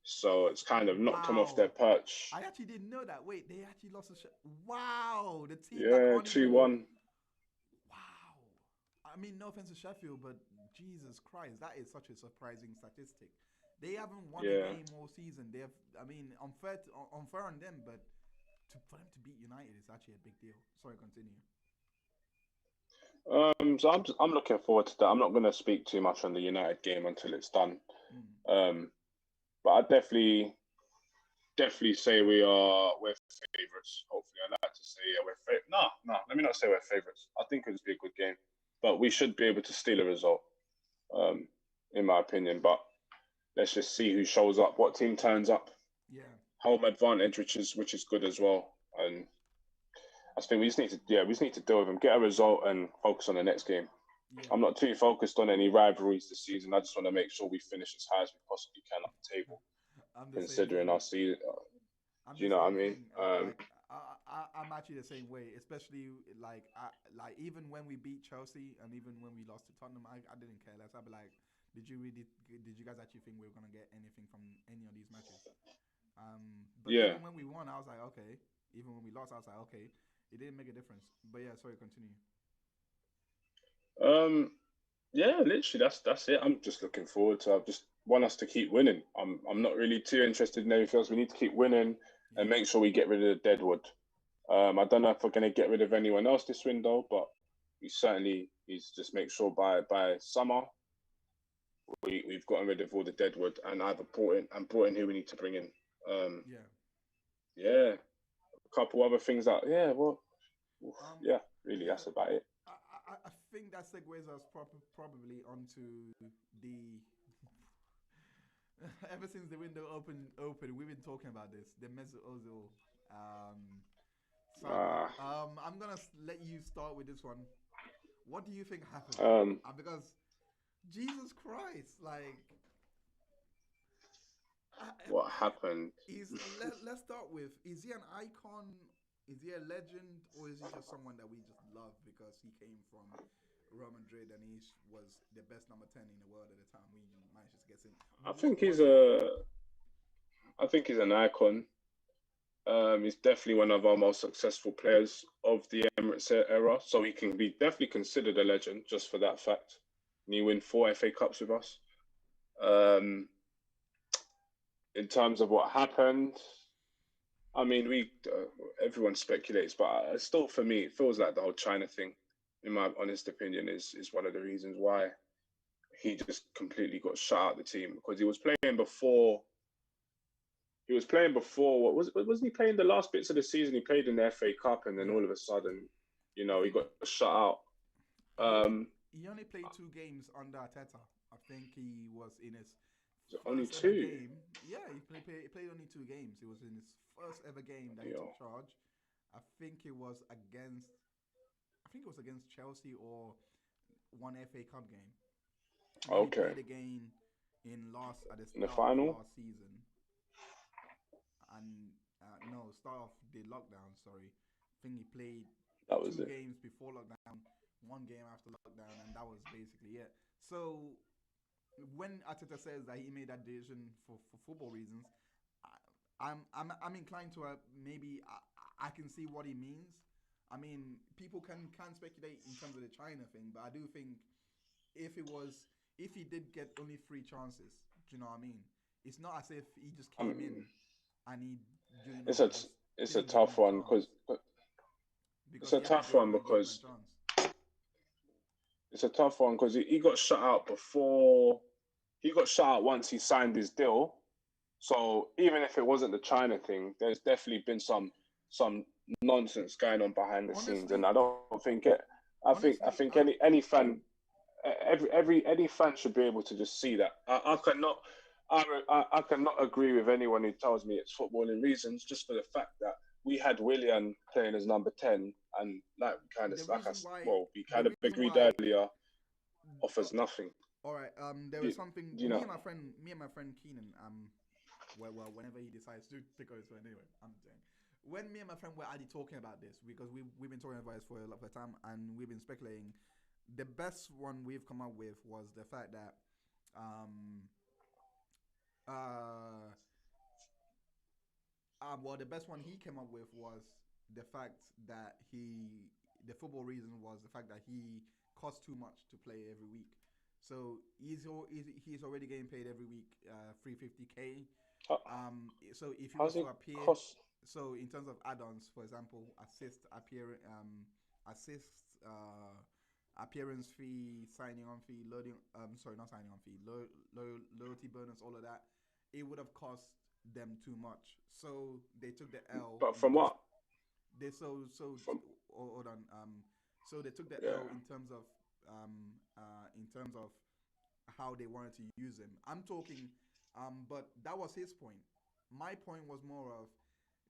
Speaker 3: So it's kind of knocked them off their
Speaker 1: wow.
Speaker 3: perch.
Speaker 1: I actually didn't know that. Wait, they actually lost a shot. Wow, the team that
Speaker 3: Yeah,
Speaker 1: can't
Speaker 3: two
Speaker 1: even.
Speaker 3: one.
Speaker 1: Wow. I mean, no offense to Sheffield, but Jesus Christ, that is such a surprising statistic. They haven't won a
Speaker 3: Yeah.
Speaker 1: game all season. They have, I mean, unfair on them, but for them to beat United is actually a big deal. Sorry, continue.
Speaker 3: So I'm looking forward to that. I'm not going to speak too much on the United game until it's done.
Speaker 1: Mm.
Speaker 3: Um, but I definitely say we're favourites. Hopefully, I like to say yeah we're no, let me not say we're favourites. I think it would be a good game, but we should be able to steal a result, um, in my opinion. But let's just see who shows up, what team turns up.
Speaker 1: Yeah.
Speaker 3: Home advantage, which is good as well. And I think we just need to deal with them, get a result, and focus on the next game.
Speaker 1: Yeah.
Speaker 3: I'm not too focused on any rivalries this season. I just want to make sure we finish as high as we possibly can up the table,
Speaker 1: I'm the same
Speaker 3: considering
Speaker 1: thing.
Speaker 3: our season.
Speaker 1: I'm
Speaker 3: Do
Speaker 1: the
Speaker 3: you know what I
Speaker 1: same
Speaker 3: mean?
Speaker 1: thing. I'm actually the same way. Especially like even when we beat Chelsea and even when we lost to Tottenham, I didn't care less. I'd be like, did you guys actually think we were gonna get anything from any of these matches? But
Speaker 3: Yeah.
Speaker 1: even when we won, I was like, okay. Even when we lost, I was like, okay. It didn't make a difference. But yeah, sorry, continue.
Speaker 3: Um, yeah, literally, that's it. I'm just looking forward to. I just want us to keep winning. I'm not really too interested in anything else. We need to keep winning and
Speaker 1: Yeah.
Speaker 3: make sure we get rid of the deadwood. I don't know if we're going to get rid of anyone else this window, but we certainly need to just make sure by summer we've gotten rid of all the deadwood and either brought in who we need to bring in. Um,
Speaker 1: Yeah.
Speaker 3: yeah, a couple other things that
Speaker 1: Um.
Speaker 3: yeah, really
Speaker 1: Yeah.
Speaker 3: that's about it.
Speaker 1: I think that segues us probably onto the. Ever since the window open, we've been talking about this. The Mesut Ozil um, saga.
Speaker 3: Uh,
Speaker 1: I'm gonna let you start with this one. What do you think happened?
Speaker 3: um,
Speaker 1: Because Jesus Christ, like, uh,
Speaker 3: what happened?
Speaker 1: let's start with: is he an icon? Is he a legend, or is he just someone that we just love because he came from Real Madrid and he was the best number 10 in the world at the time? We managed to get in.
Speaker 3: I
Speaker 1: What
Speaker 3: think
Speaker 1: was
Speaker 3: he's
Speaker 1: he?
Speaker 3: a. I think he's an icon. He's definitely one of our most successful players of the Emirates era, so he can be definitely considered a legend just for that fact. And he win 4 FA Cups with us. Um, in terms of what happened, I mean, everyone speculates, but still, for me, it feels like the whole China thing, in my honest opinion, is one of the reasons why he just completely got shut out of the team because he was playing before. What wasn't he playing the last bits of the season? He played in the FA Cup, and then
Speaker 1: Yeah,
Speaker 3: all of a sudden,
Speaker 1: I
Speaker 3: he
Speaker 1: think
Speaker 3: got shut out.
Speaker 1: he only
Speaker 3: Um,
Speaker 1: he only played 2 games under Arteta. I think he was in his
Speaker 3: only
Speaker 1: first ever
Speaker 3: two.
Speaker 1: game. Yeah, he played only 2 games. It was in his first ever game that he took
Speaker 3: Yo,
Speaker 1: charge. I think it was against Chelsea or one FA Cup game. He only
Speaker 3: okay,
Speaker 1: played a game at the
Speaker 3: in the
Speaker 1: start of
Speaker 3: final,
Speaker 1: last season, and no, start of the lockdown. Sorry, I think he played
Speaker 3: that was
Speaker 1: two
Speaker 3: it.
Speaker 1: games before lockdown, 1 game after lockdown, and that was basically it. So when Arteta says that he made that decision for football reasons, I'm inclined to maybe I can see what he means. I mean, people can speculate in terms of the China thing, but I do think if it was if he did get only 3 chances, do you know what I mean? It's not as if he just came in
Speaker 3: Um,
Speaker 1: and he
Speaker 3: it's a
Speaker 1: just
Speaker 3: it's a
Speaker 1: didn't give him
Speaker 3: tough
Speaker 1: a
Speaker 3: one
Speaker 1: chance
Speaker 3: it's
Speaker 1: because
Speaker 3: a
Speaker 1: he actually
Speaker 3: tough one
Speaker 1: gave him a
Speaker 3: because
Speaker 1: chance.
Speaker 3: he got shut out before he got shut out once he signed his deal. So even if it wasn't the China thing, there's definitely been some nonsense going on behind the scenes, and
Speaker 1: Honestly,
Speaker 3: I don't think it. I
Speaker 1: honestly,
Speaker 3: think any fan, any fan should be able to just see that. I cannot. I cannot agree with anyone who tells me it's footballing reasons, just for the fact that we had Willian playing as number 10, and
Speaker 1: the reason why
Speaker 3: we
Speaker 1: the
Speaker 3: kind of
Speaker 1: reason
Speaker 3: agreed
Speaker 1: why
Speaker 3: earlier,
Speaker 1: uh,
Speaker 3: offers nothing.
Speaker 1: all right, there
Speaker 3: Do,
Speaker 1: was something
Speaker 3: do you know?
Speaker 1: me and my friend Keenan, well, whenever he decides to take over. So anyway, I'm saying when me and my friend were actually talking about this because we've been talking about this for a lot of time and we've been speculating. The best one we've come up with was the fact that um uh well, the best one he came up with was the fact that the football reason was the fact that he cost too much to play every week. So he's already getting paid every week, 350K.
Speaker 3: How,
Speaker 1: So if he was
Speaker 3: how's
Speaker 1: to
Speaker 3: it
Speaker 1: appear,
Speaker 3: cost?
Speaker 1: so in terms of add-ons, for example, assist, appearance fee, signing on fee, loading, sorry, not signing on fee, loyalty bonus, all of that, it would have cost them too much. So they took the L
Speaker 3: But
Speaker 1: in
Speaker 3: from
Speaker 1: just
Speaker 3: what?
Speaker 1: they
Speaker 3: From
Speaker 1: hold on. So they took the
Speaker 3: yeah.
Speaker 1: L in terms of how they wanted to use him. I'm talking But that was his point. My point was more of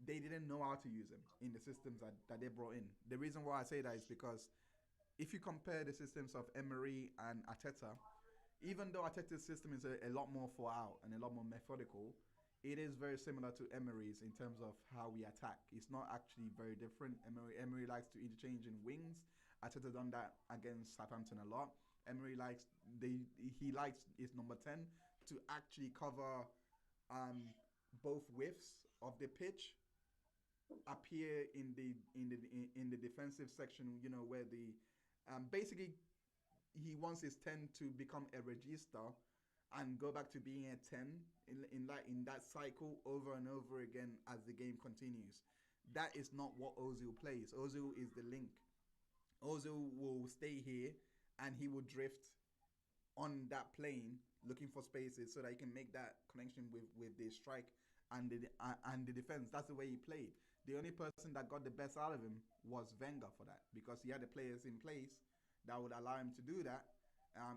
Speaker 1: they didn't know how to use him in the systems that they brought in. The reason why I say that is because if you compare the systems of Emery and Arteta, even though Arteta's system is a lot more far out and a lot more methodical, it is very similar to Emery's in terms of how we attack. It's not actually very different. Emery likes to interchange in wings. Arteta done that against Southampton a lot. Emery likes he likes his number 10 to actually cover both widths of the pitch, appear in the defensive section. You know where the basically he wants his 10 to become a register and go back to being a 10 in that cycle over and over again as the game continues. That is not what Ozil plays. Ozil is the link. Ozil will stay here and he will drift on that plane looking for spaces so that he can make that connection with the strike and the defense. That's the way he played. The only person that got the best out of him was Wenger for that, because he had the players in place that would allow him to do that.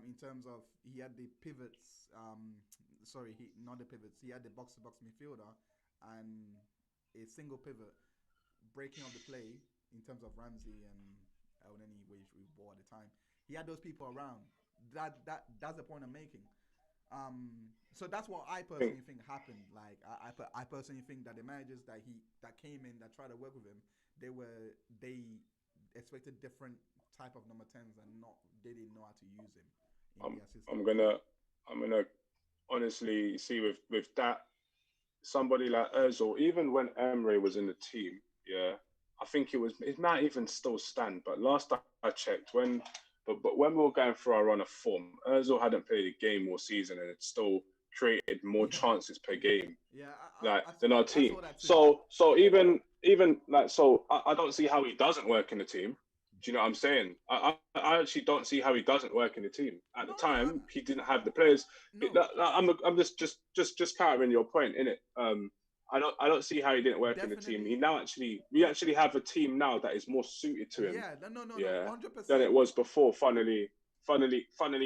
Speaker 1: In terms of he had the pivots, not the pivots. He had the box-to-box midfielder and a single pivot breaking up the play in terms of Ramsey and any way we ball at the time. He had those people around. That's the point I'm making. So that's what I personally think happened. Like I personally think that the managers that came in that tried to work with him, they expected different type of number 10s and they didn't know how to use him in their system.
Speaker 3: I'm gonna honestly see with that, somebody like Özil, even when Emre was in the team, yeah, I think it might even still stand. But last I checked, when we were going through our run of form, Özil hadn't played a game all season and it still created more chances per game, than our team. So even like I don't see how he doesn't work in the team. Do you know what I'm saying? I actually don't see how he doesn't work in the team. At the time, he didn't have the players. I'm just countering your point, innit? I don't see how he didn't work in the team. We actually have a team now that is more suited to him.
Speaker 1: Yeah, no, 100%.
Speaker 3: Than it was before. Funnily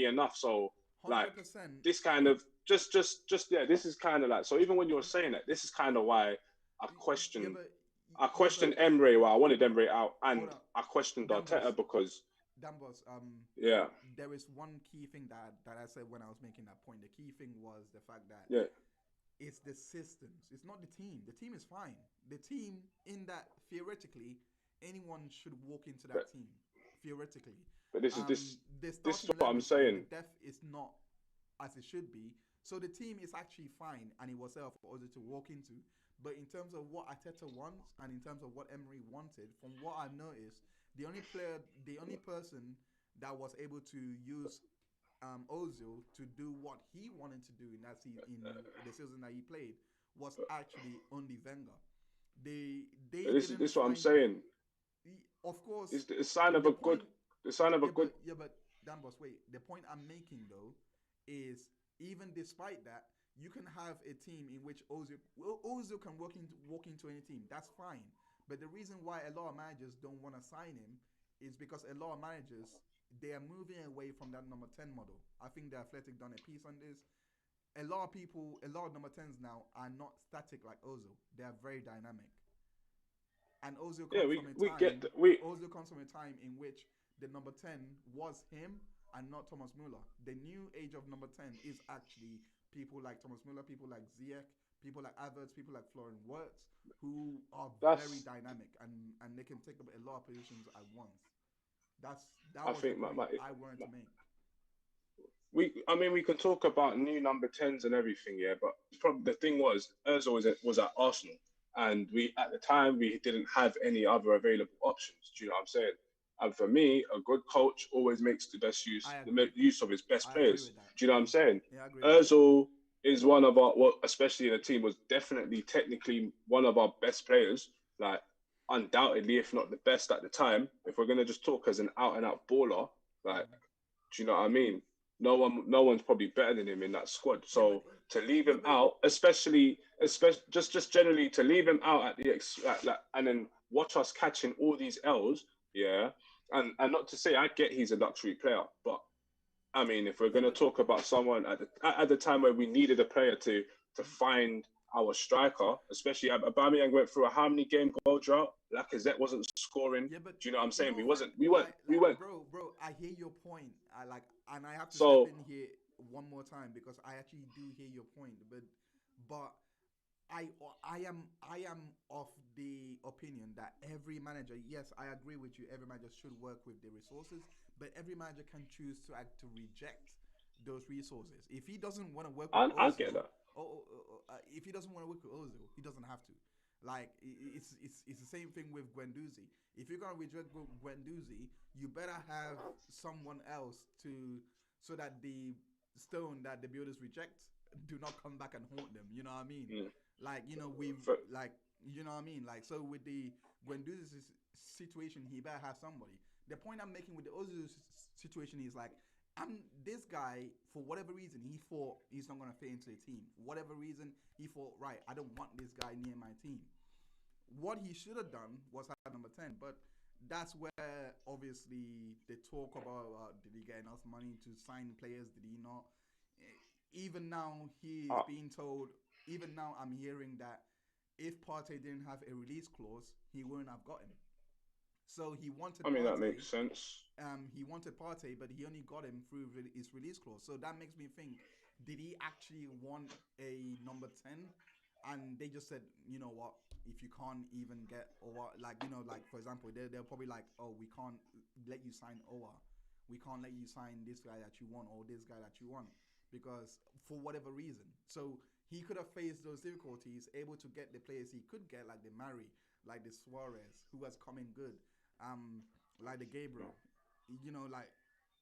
Speaker 3: enough. So 100%. Like this kind of this is kind of like, so even when you were saying that, this is kind of why I questioned. I questioned Emre. Well, I wanted Emre out, and I questioned Arteta because.
Speaker 1: Dambos,
Speaker 3: yeah.
Speaker 1: There is one key thing that I said when I was making that point. The key thing was the fact that it's the systems. It's not the team. The team is fine. The team, in that theoretically, anyone should walk into that team. Theoretically.
Speaker 3: But this is what I'm saying.
Speaker 1: The depth is not as it should be. So the team is actually fine, and it was there for Ozil to walk into. But in terms of what Arteta wants and in terms of what Emery wanted, from what I've noticed, the only person that was able to use Ozil to do what he wanted to do in the season that he played was actually only Wenger.
Speaker 3: This is what I'm saying.
Speaker 1: Of course,
Speaker 3: it's the sign of a good.
Speaker 1: Yeah, but Dambos, wait. The point I'm making though is even despite that, you can have a team in which Ozil can walk into any team. That's fine. But the reason why a lot of managers don't want to sign him is because a lot of managers, they are moving away from that number 10 model. I think the Athletic done a piece on this. A lot of number 10s now are not static like Ozil. They are very dynamic. And Ozil comes from a time in which the number 10 was him and not Thomas Müller. The new age of number 10 is actually people like Thomas Müller, people like Ziyech, people like Havertz, people like Florian Wirtz, who are very dynamic and they can take up a lot of positions at once. That was the point I wanted to make.
Speaker 3: We can talk about new number 10s and everything, yeah, but the thing was, Ozil was at Arsenal, and at the time we didn't have any other available options. Do you know what I'm saying? And for me, a good coach always makes the best use of his best players. Do you know what I'm saying?
Speaker 1: Yeah, I agree.
Speaker 3: Ozil is one of our, especially in a team, was definitely technically one of our best players. Like undoubtedly, if not the best at the time. If we're gonna just talk as an out and out baller, like, do you know what I mean? No one's probably better than him in that squad. So to leave him out, especially just generally to leave him out at the and then watch us catching all these L's, yeah. And not to say I get he's a luxury player, but I mean, if we're
Speaker 1: Yeah,
Speaker 3: going to
Speaker 1: but
Speaker 3: talk about someone at the time where we needed a player to find our striker, especially Aubameyang went through a how many game goal drought. Lacazette wasn't scoring.
Speaker 1: yeah, but
Speaker 3: Do you know what I'm
Speaker 1: you
Speaker 3: saying?
Speaker 1: know,
Speaker 3: We weren't.
Speaker 1: bro, I hear your point. And I have to step
Speaker 3: So
Speaker 1: in here one more time because I actually do hear your point. But I am of the opinion that every manager, yes, I agree with you. Every manager should work with the resources, but every manager can choose to reject those resources. If he doesn't want to work with
Speaker 3: I get
Speaker 1: Ozil,
Speaker 3: that.
Speaker 1: if he doesn't want to work with Ozil, he doesn't have to. Like it's the same thing with Guendouzi. If you're gonna reject Guendouzi, you better have someone else to so that the stone that the builders reject do not come back and haunt them. You know what I mean?
Speaker 3: Mm.
Speaker 1: Like we've
Speaker 3: For,
Speaker 1: like you know what I mean. Like so with the Guendouzi situation, he better have somebody. The point I'm making with the Ozil situation is like I'm this guy for whatever reason he thought he's not gonna fit into the team. Whatever reason he thought, right, I don't want this guy near my team. What he should have done was have number 10, but that's where obviously they talk about did he get enough money to sign players? Did he not? Even now he is
Speaker 3: uh,
Speaker 1: being told. Even now I'm hearing that if Partey didn't have a release clause, he wouldn't have got him. So he wanted
Speaker 3: I mean, that
Speaker 1: Partey.
Speaker 3: makes sense.
Speaker 1: He wanted Partey, but he only got him through his release clause. So that makes me think: did he actually want a number 10? And they just said, you know what? If you can't even get Owa, like for example, they're probably like, oh, we can't let you sign Owa, we can't let you sign this guy that you want or this guy that you want because for whatever reason. So he could have faced those difficulties, able to get the players he could get, like the Mari, like the Suarez, who has come in good, um, like the Gabriel. Like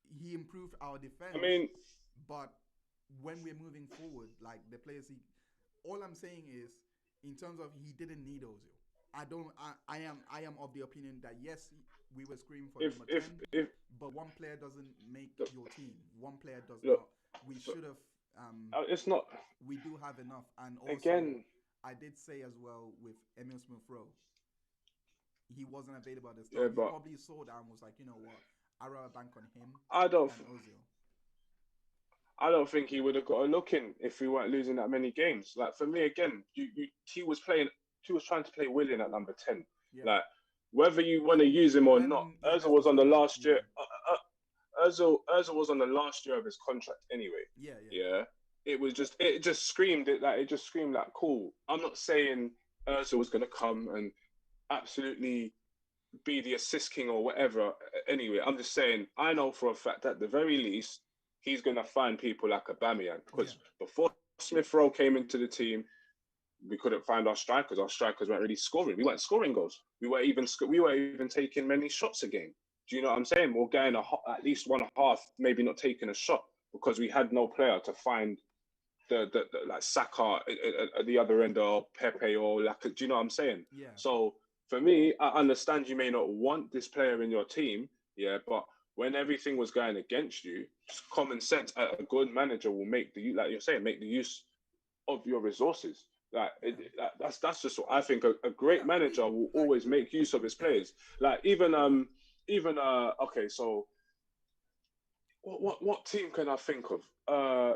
Speaker 1: he improved our
Speaker 3: I
Speaker 1: defense,
Speaker 3: mean,
Speaker 1: but when we're moving forward, like the players he, all I'm saying is, in terms of he didn't need Ozil. I don't. I am of the opinion that yes, we were screaming for
Speaker 3: if
Speaker 1: number
Speaker 3: if
Speaker 1: 10,
Speaker 3: if
Speaker 1: but one player doesn't make
Speaker 3: look,
Speaker 1: your team. One player does
Speaker 3: look
Speaker 1: not. We should have.
Speaker 3: it's not
Speaker 1: We do have enough, and also
Speaker 3: again.
Speaker 1: I did say as well with Emil Smith Rowe, he wasn't available at the
Speaker 3: Yeah,
Speaker 1: start. He
Speaker 3: but
Speaker 1: probably saw that and was like, you know what, I rather bank on him
Speaker 3: I don't.
Speaker 1: than Ozil.
Speaker 3: I don't think he would have got a look in if we weren't losing that many games. Like for me, again, he was playing, he was trying to play Willian at number 10.
Speaker 1: Yeah,
Speaker 3: Like whether you want to
Speaker 1: when
Speaker 3: use him or not,
Speaker 1: when
Speaker 3: Özil
Speaker 1: Invest
Speaker 3: was
Speaker 1: was
Speaker 3: on the
Speaker 1: still there.
Speaker 3: last year.
Speaker 1: Yeah,
Speaker 3: Özil was on the last year of his contract anyway.
Speaker 1: yeah, yeah,
Speaker 3: Yeah, it just screamed it like it just screamed like cool. I'm not saying Özil was gonna come and absolutely be the assist king or whatever. Anyway, I'm just saying I know for a fact at the very least he's gonna find people like Aubameyang
Speaker 1: yeah,
Speaker 3: because before Smith Rowe came into the team, we couldn't find our strikers. Our strikers weren't really scoring. We weren't scoring goals. We weren't even taking many shots a game. Do you know what I'm saying? We're getting at least one half, maybe not taking a shot because we had no player to find the like Saka at the other end or Pepe or like. Do you know what I'm saying?
Speaker 1: yeah.
Speaker 3: So for me, I understand you may not want this player in your team, yeah, but when everything was going against you, just common sense, a good manager will make like you're saying, make the use of your resources. Like
Speaker 1: Yeah.
Speaker 3: that's just what I think. A
Speaker 1: Yeah,
Speaker 3: great
Speaker 1: I mean,
Speaker 3: manager will
Speaker 1: like,
Speaker 3: always make use of his players. Like even okay, so what team can I think of?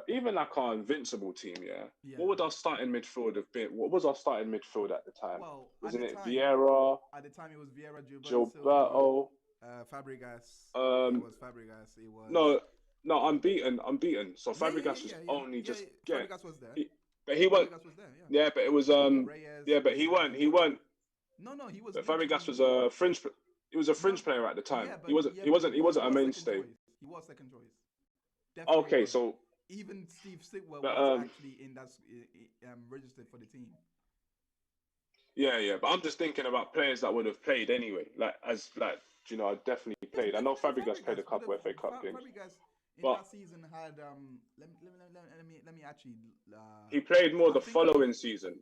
Speaker 3: Even like our invincible team, yeah.
Speaker 1: yeah.
Speaker 3: What would our starting midfield have been? What was our starting midfield at the time?
Speaker 1: Well,
Speaker 3: Wasn't it Vieira,
Speaker 1: at the time, it was Vieira, Gilberto Silva,
Speaker 3: Gilberto?
Speaker 1: Fabregas. It
Speaker 3: Um,
Speaker 1: was Fabregas. It was.
Speaker 3: no, no, I'm beaten. I'm beaten. So
Speaker 1: Yeah, yeah,
Speaker 3: Fabregas
Speaker 1: yeah,
Speaker 3: was
Speaker 1: yeah, yeah.
Speaker 3: only
Speaker 1: Yeah,
Speaker 3: just
Speaker 1: yeah.
Speaker 3: get,
Speaker 1: Fabregas was there.
Speaker 3: he, but he won't.
Speaker 1: Fabregas was there. Yeah.
Speaker 3: Yeah, but it was
Speaker 1: Reyes
Speaker 3: yeah, but
Speaker 1: was
Speaker 3: he
Speaker 1: there.
Speaker 3: weren't. He weren't.
Speaker 1: No, no, he was
Speaker 3: But Fabregas
Speaker 1: literally
Speaker 3: was a fringe. He was a
Speaker 1: no.
Speaker 3: fringe player at the time.
Speaker 1: Yeah,
Speaker 3: He
Speaker 1: but
Speaker 3: wasn't.
Speaker 1: yeah,
Speaker 3: He
Speaker 1: but
Speaker 3: wasn't. He wasn't a
Speaker 1: was second
Speaker 3: mainstay.
Speaker 1: choice. He was second choice. Definitely
Speaker 3: Okay,
Speaker 1: was.
Speaker 3: so
Speaker 1: Even Steve Sitwell
Speaker 3: but
Speaker 1: was actually in that registered for the team.
Speaker 3: yeah, yeah. But I'm just thinking about players that would have played anyway. Like as like I definitely
Speaker 1: Yes,
Speaker 3: played. I know
Speaker 1: definitely
Speaker 3: Fabregas played a
Speaker 1: Fabregas would have.
Speaker 3: couple FA Cup games,
Speaker 1: Fabregas in
Speaker 3: but
Speaker 1: that season had let me actually
Speaker 3: he played more
Speaker 1: I
Speaker 3: the
Speaker 1: think he
Speaker 3: following season.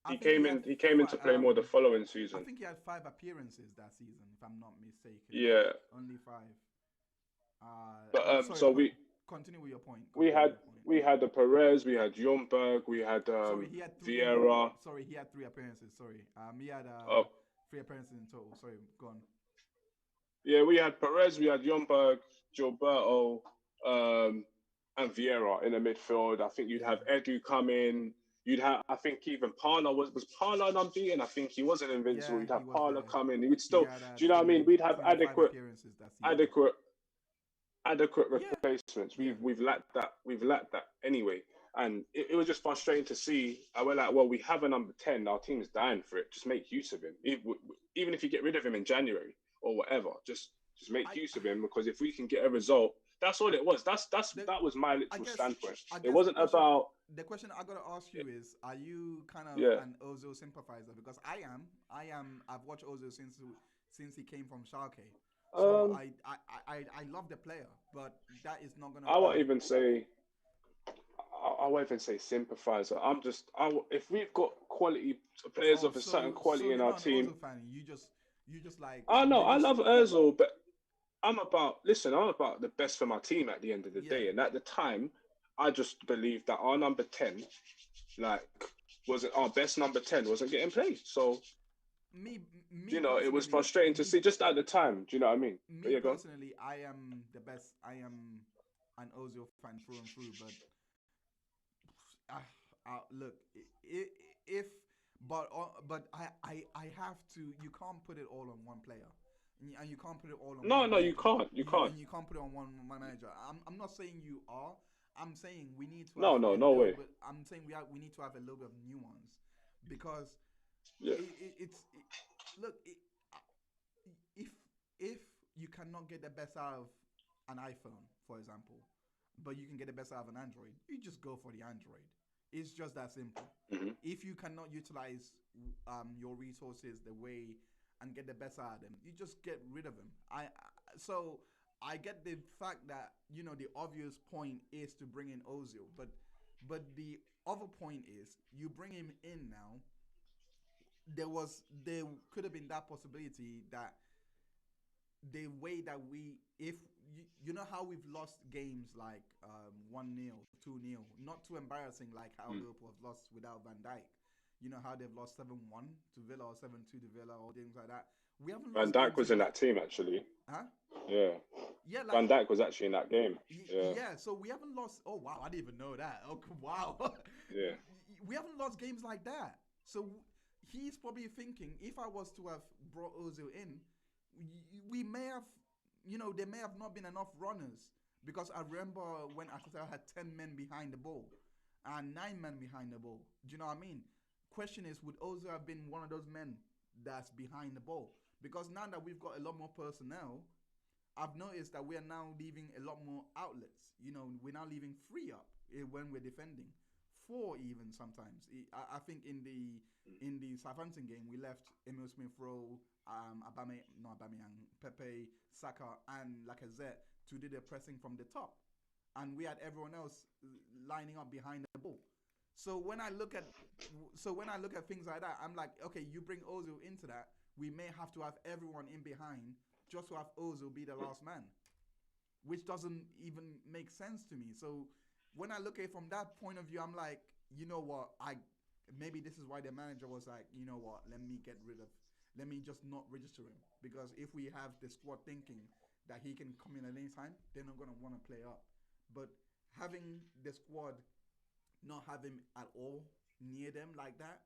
Speaker 1: I think he had
Speaker 3: He came in to play more the following
Speaker 1: I
Speaker 3: season.
Speaker 1: think he had 5 appearances that season if I'm not mistaken.
Speaker 3: Yeah,
Speaker 1: Only 5.
Speaker 3: but
Speaker 1: Sorry,
Speaker 3: so
Speaker 1: continue with your point.
Speaker 3: we
Speaker 1: Continue with
Speaker 3: had
Speaker 1: your point.
Speaker 3: we had the Perez, we had Jomberg, we had
Speaker 1: Sorry, he had 3.
Speaker 3: Vieira.
Speaker 1: Sorry, he had 3 appearances. Sorry, he had
Speaker 3: Uh,
Speaker 1: 3 appearances in total. Sorry, go on.
Speaker 3: yeah, we had Perez, we had Jomberg, Gilberto. um, and Vieira in the midfield. I think you'd
Speaker 1: Yeah,
Speaker 3: have Edu come in. You'd have, I think even Parla was Parla unbeaten. I think he wasn't invincible.
Speaker 1: yeah,
Speaker 3: You'd
Speaker 1: he
Speaker 3: have
Speaker 1: was
Speaker 3: Parla
Speaker 1: there.
Speaker 3: come in. You'd
Speaker 1: He
Speaker 3: still,
Speaker 1: had
Speaker 3: do you know what I mean? We'd have
Speaker 1: 25 appearances that season.
Speaker 3: adequate, adequate
Speaker 1: Yeah,
Speaker 3: replacements.
Speaker 1: yeah.
Speaker 3: We've lacked that. We've lacked that anyway. And it was just frustrating to see. I went like, well, we have a number 10. Our team's dying for it. Just make use of him. Even if you get rid of him in January or whatever, just make
Speaker 1: I,
Speaker 3: use of him, because if we can get a result, that's all it was.
Speaker 1: the,
Speaker 3: That was my
Speaker 1: I
Speaker 3: literal
Speaker 1: guess,
Speaker 3: standpoint.
Speaker 1: I
Speaker 3: It
Speaker 1: guess
Speaker 3: wasn't about
Speaker 1: the question I gotta ask you is: are you kind of
Speaker 3: yeah.
Speaker 1: an Ozil sympathizer? Because I am. I've watched Ozil since he came from Schalke. So
Speaker 3: Um,
Speaker 1: I love the player, but that is not gonna
Speaker 3: I won't
Speaker 1: kind of.
Speaker 3: even say I won't even say sympathizer. If we've got quality players
Speaker 1: Oh,
Speaker 3: of a certain
Speaker 1: so
Speaker 3: quality in
Speaker 1: you're
Speaker 3: our
Speaker 1: not an
Speaker 3: team.
Speaker 1: Ozil fan. You just like
Speaker 3: I know
Speaker 1: you
Speaker 3: I
Speaker 1: just
Speaker 3: love Özil, but I'm about the best for my team at the end of the
Speaker 1: yeah.
Speaker 3: day. And at the time, I just believed that our number 10, like, wasn't our best number 10, wasn't getting played. So,
Speaker 1: Me me
Speaker 3: you know, it was
Speaker 1: personally,
Speaker 3: frustrating to see just at the time. Do you know what I mean? But
Speaker 1: me
Speaker 3: yeah, go on.
Speaker 1: personally, I am the best. I am an Ozil fan through and through. But look, if but I have to. You can't put it all on one player, and you can't put it all on
Speaker 3: No,
Speaker 1: one
Speaker 3: no, you
Speaker 1: manager.
Speaker 3: can't. You can't.
Speaker 1: And you can't put it on one manager. I'm not saying you are. I'm saying we need to have
Speaker 3: No, no,
Speaker 1: a
Speaker 3: no
Speaker 1: little
Speaker 3: way.
Speaker 1: bit. I'm saying we need to have a little bit of nuance, because
Speaker 3: Yeah.
Speaker 1: look, if if you cannot get the best out of an iPhone, for example, but you can get the best out of an Android, you just go for the Android. It's just that simple.
Speaker 3: Hmm.
Speaker 1: If you cannot utilize your resources the way and get the best out of them, you just get rid of them. So I get the fact that the obvious point is to bring in Ozil, but the other point is you bring him in now. There could have been that possibility that the way that if you know how we've lost games like 1-0, 2-0, not too embarrassing like how
Speaker 3: Mm.
Speaker 1: Liverpool have lost without Van Dijk. You know how they've lost 7-1 to Villa or 7-2 to Villa or things like that. We haven't
Speaker 3: Van
Speaker 1: lost
Speaker 3: Dijk
Speaker 1: games
Speaker 3: was
Speaker 1: in
Speaker 3: in
Speaker 1: that,
Speaker 3: that team actually.
Speaker 1: huh?
Speaker 3: Yeah.
Speaker 1: Yeah, like
Speaker 3: Van Dijk was actually in that game. Yeah.
Speaker 1: yeah. So we haven't lost. Oh wow, I didn't even know that. Oh wow,
Speaker 3: Yeah.
Speaker 1: we haven't lost games like that. So he's probably thinking if I was to have brought Ozil in, we may have, there may have not been enough runners, because I remember when Arteta had 10 men behind the ball and 9 men behind the ball. Do you know what I mean? Question is, would Ozil have been one of those men that's behind the ball? Because now that we've got a lot more personnel, I've noticed that we are now leaving a lot more outlets. We're now leaving 3 up when we're defending, 4 even sometimes. I think in the Southampton game we left Emil Smith Rowe, Aubameyang, Pepe, Saka, and Lacazette to do the pressing from the top, and we had everyone else lining up behind the ball. So when I look at things like that, I'm like, okay, you bring Ozil into that, we may have to have everyone in behind just to have Ozil be the last man, which doesn't even make sense to me. So when I look at it from that point of view, I'm like, you know what, maybe this is why the manager was like, you know what, let me just not register him, because if we have the squad thinking that he can come in at any time, they're not gonna want to play up. But having the squad not have him at all near them like that,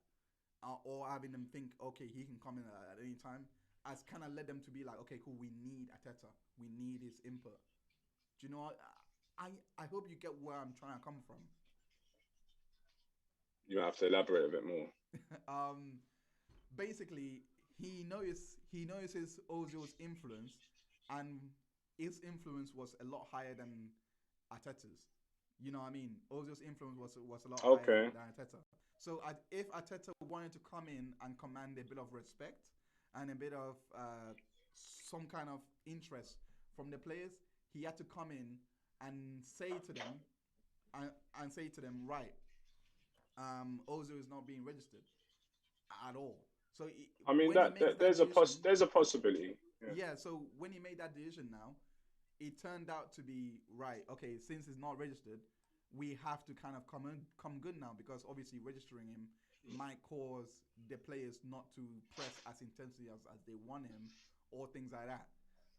Speaker 1: or having them think, okay, he can come in at any time, has kind of led them to be like, okay, cool, we need Ateta, we need his input. Do you know what? I hope you get where I'm trying to come from.
Speaker 3: You have to elaborate a bit more.
Speaker 1: um, Basically, he notices Ozil's influence, and his influence was a lot higher than Arteta's. You know what I mean? Ozil's influence was a lot higher
Speaker 3: Okay.
Speaker 1: than Arteta. So if Arteta wanted to come in and command a bit of respect and a bit of some kind of interest from the players, he had to come in and say to them and say to them, right, Ozil is not being registered at all. So
Speaker 3: I mean
Speaker 1: when he makes that decision,
Speaker 3: there's a possibility. Yeah.
Speaker 1: yeah. So when he made that decision, now it turned out to be right. Okay, since it's not registered, we have to kind of come good now, because obviously registering him might cause the players not to press as intensely as they want him, or things like that.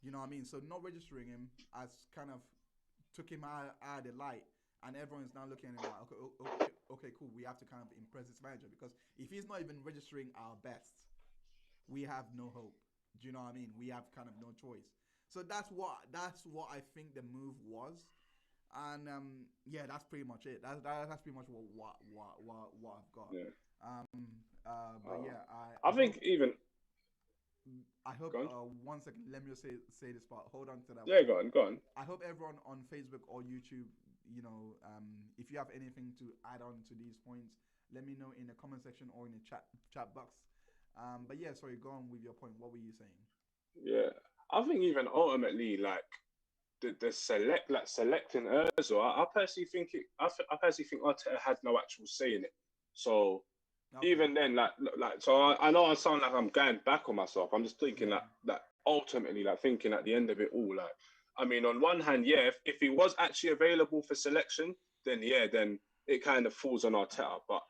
Speaker 1: You know what I mean? So not registering him has kind of took him out of the light, and everyone's now looking at him like, okay, cool. We have to kind of impress this manager, because if he's not even registering our best, we have no hope. Do you know what I mean? We have kind of no choice. So that's what I think the move was, and yeah, that's pretty much it. That's pretty much what I've got.
Speaker 3: Yeah.
Speaker 1: But yeah,
Speaker 3: I think even.
Speaker 1: I hope. 1 second. Let me just say this part. Hold on to that.
Speaker 3: Yeah, go on.
Speaker 1: I hope everyone on Facebook or YouTube, if you have anything to add on to these points, let me know in the comment section or in the chat box. But yeah, sorry, go on with your point. What were you saying?
Speaker 3: Yeah, I think even ultimately, like the selecting Özil, I personally think I personally think Arteta had no actual say in it. So even then, so I know I sound like I'm going back on myself. I'm just thinking that ultimately, like thinking at the end of it all, like I mean, on one hand, yeah, if he was actually available for selection, then it kind of falls on Arteta. But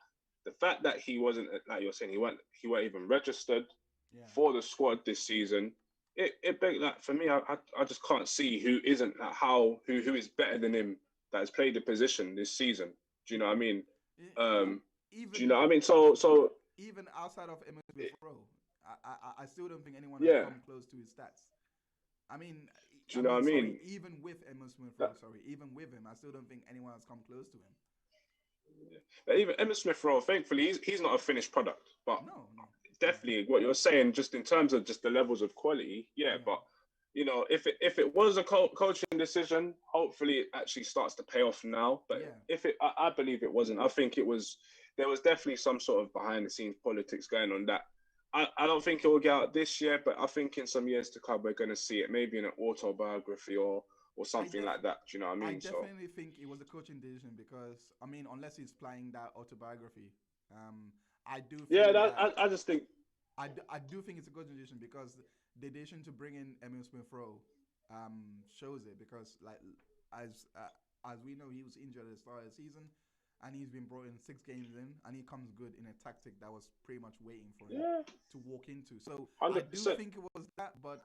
Speaker 3: the fact that he wasn't, like you're saying, he weren't even registered for the squad this season. It begs that for me. I just can't see who isn't who is better than him that has played the position this season. Do you know what I mean? Do you know what I mean? So
Speaker 1: even outside of Emma Smith Rowe, I still don't think anyone has come close to his stats. I mean,
Speaker 3: do you know what I mean?
Speaker 1: Even with Emma Smith Rowe, even with him, I still don't think anyone has come close to him.
Speaker 3: Yeah. Even Emma Smith Rowe, thankfully, he's not a finished product, but
Speaker 1: no.
Speaker 3: Definitely what you're saying, just in terms of just the levels of quality, but if it was a coaching decision, hopefully it actually starts to pay off now. But I believe it wasn't. I think there was definitely some sort of behind the scenes politics going on that I don't think it will get out this year, but I think in some years to come we're going to see it, maybe in an autobiography or something like that. Do you know what I mean?
Speaker 1: I definitely think it was a coaching decision, because I mean, unless he's playing that autobiography, I do.
Speaker 3: I just think.
Speaker 1: I do think it's a good decision, because the decision to bring in Emil Smith Rowe shows it, because like as we know, he was injured at the start of the season, and he's been brought in 6 games in, and he comes good in a tactic that was pretty much waiting for him to walk into. So 100%. I do think it was that, but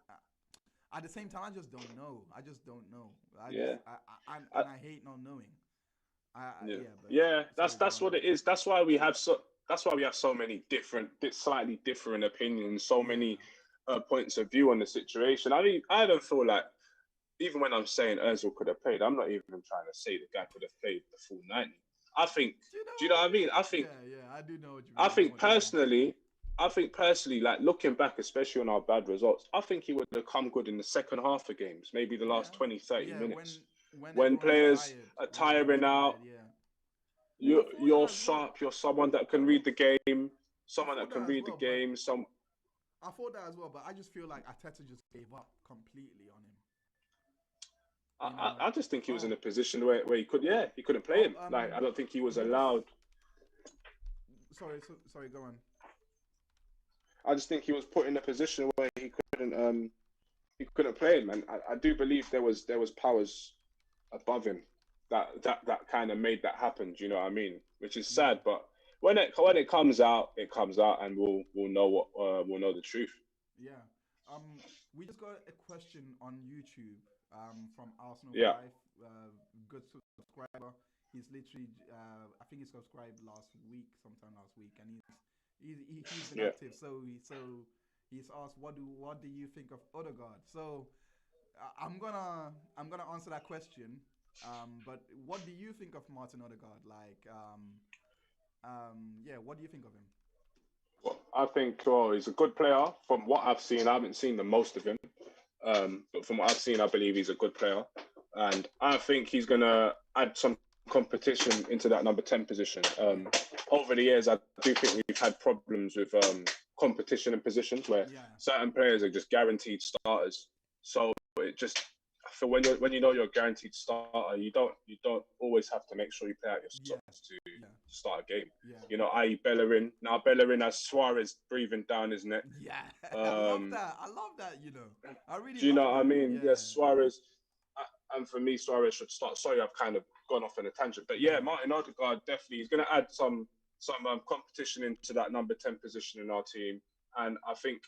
Speaker 1: at the same time, I just don't know. I hate not knowing.
Speaker 3: That's what it is. That's why we have so many slightly different opinions, so many points of view on the situation. I mean, I don't feel like, even when I'm saying Özil could have played, I'm not even trying to say the guy could have played the full 90. I think, do you know what I mean? I think,
Speaker 1: I do know what you mean.
Speaker 3: I think personally, like looking back, especially on our bad results, I think he would have come good in the second half of games, maybe the last 20, 30 minutes. When players are tiring out, you're sharp, you're someone that can read the game, I thought
Speaker 1: that as well, but I just feel like Arteta just gave up completely on him.
Speaker 3: I just think he was in a position where he couldn't play him. Like, I don't think he was allowed.
Speaker 1: Sorry, go on.
Speaker 3: I just think he was put in a position where he couldn't play him, and I do believe there was powers above him that kind of made that happen. Do you know what I mean? Which is sad, but when it comes out, and we'll know we'll know the truth.
Speaker 1: Yeah. We just got a question on YouTube from Arsenal Life. Good subscriber. He's literally I think he subscribed sometime last week, and he's been active. So he's asked, what do you think of Odegaard? So I'm gonna answer that question. But what do you think of Martin Odegaard? Like, what do you think of him?
Speaker 3: Well, I think he's a good player. From what I've seen, I haven't seen the most of him. But from what I've seen, I believe he's a good player. And I think he's going to add some competition into that number 10 position. Over the years, I do think we've had problems with competition in positions where certain players are just guaranteed starters. So it just... So when you know you're a guaranteed starter, you don't always have to make sure you play out your stops to start a game. Yeah. You know, i.e. Bellerin. Now Bellerin has Suarez breathing down his neck.
Speaker 1: Yeah, I love that. You know, I really.
Speaker 3: Do you know what I mean? Yeah. Yes, Suarez. And for me, Suarez should start. Sorry, I've kind of gone off on a tangent, but Martin Odegaard definitely is going to add some competition into that number 10 position in our team, and I think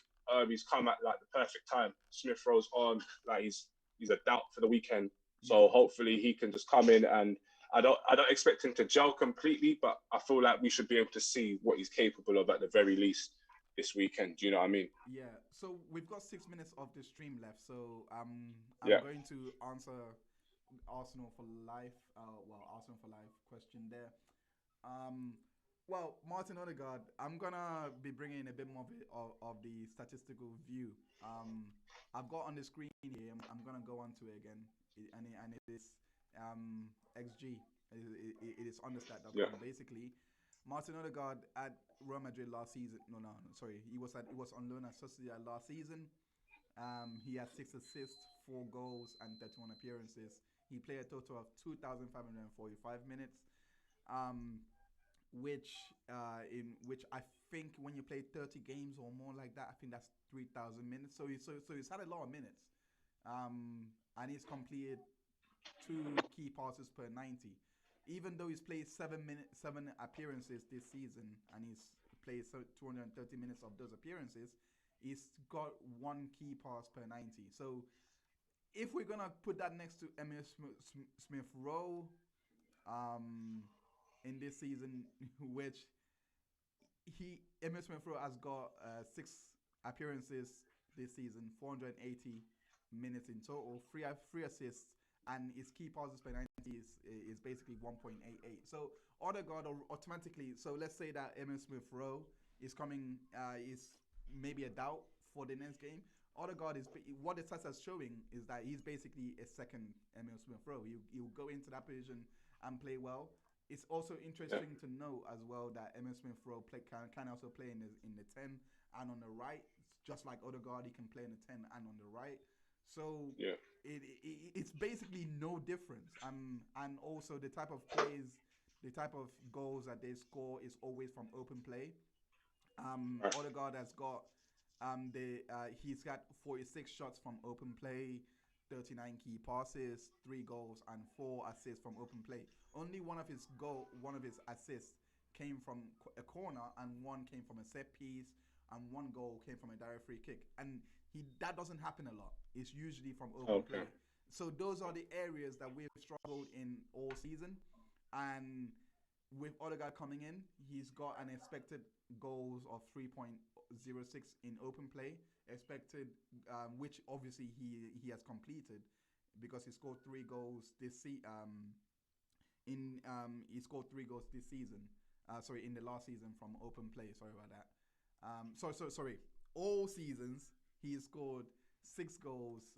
Speaker 3: he's come at like the perfect time. Smith Rowe's on, like he's a doubt for the weekend. So hopefully he can just come in, and I don't expect him to gel completely, but I feel like we should be able to see what he's capable of at the very least this weekend. Do you know what I mean?
Speaker 1: Yeah. So we've got 6 minutes of the stream left. So I'm
Speaker 3: Yeah,
Speaker 1: going to answer Arsenal for life. Arsenal for life question there. Um, well, Martin Odegaard, I'm gonna be bringing in a bit more of the statistical view. Um, I've got on the screen here. I'm gonna go onto it again, and it is XG. It is
Speaker 3: yeah,
Speaker 1: understat.com. Basically, Martin Odegaard at Real Madrid last season. No, sorry. He was on loan at Sociedad last season. He had 6 assists, 4 goals, and 31 appearances. He played a total of 2,545 minutes. Um, in which I think when you play 30 games or more like that, I think that's 3,000 minutes. So he's had a lot of minutes, and he's completed 2 key passes per 90. Even though he's played 7 appearances this season, and he's played 230 minutes of those appearances, he's got 1 key pass per 90. So if we're gonna put that next to Emil Smith Rowe, um, in this season, which Emil Smith Rowe has got 6 appearances this season, 480 minutes in total, three assists, and his key passes per 90 is basically 1.88. So Odegaard automatically. So let's say that Emil Smith Rowe is maybe a doubt for the next game. Odegaard is what the stats are showing is that he's basically a second Emil Smith Rowe. He'll go into that position and play well. It's also
Speaker 3: yeah,
Speaker 1: interesting to know as well that Emil Smith Rowe can also play in the 10 and on the right, just like Odegaard, he can play in the 10 and on the right. So
Speaker 3: yeah,
Speaker 1: it's basically no difference. And also the type of plays, the type of goals that they score is always from open play.
Speaker 3: right,
Speaker 1: Odegaard has got he's got 46 shots from open play, 39 key passes, 3 goals, and 4 assists from open play. Only one of his assists came from a corner, and one came from a set piece, and 1 goal came from a direct free kick. And that doesn't happen a lot. It's usually from open
Speaker 3: okay,
Speaker 1: play. So those are the areas that we've struggled in all season. And with Odegaard coming in, he's got an expected goals of 3.06 in open play, expected, which obviously he has completed because he scored 3 goals he scored 3 goals this season. Sorry, in the last season from open play. Sorry about that. Sorry. All seasons he scored 6 goals.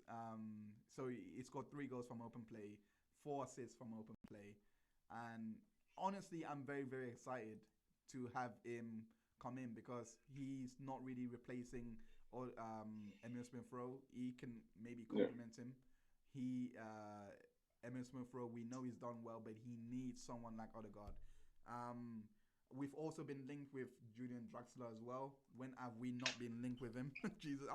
Speaker 1: So he scored 3 goals from open play, 4 assists from open play, and honestly, I'm very very excited to have him come in because he's not really replacing Emil Smith Rowe. He can maybe
Speaker 3: yeah,
Speaker 1: complement him. Emil Smith Rowe, we know he's done well, but he needs someone like Odegaard. We've also been linked with Julian Draxler as well. When have we not been linked with him? Jesus,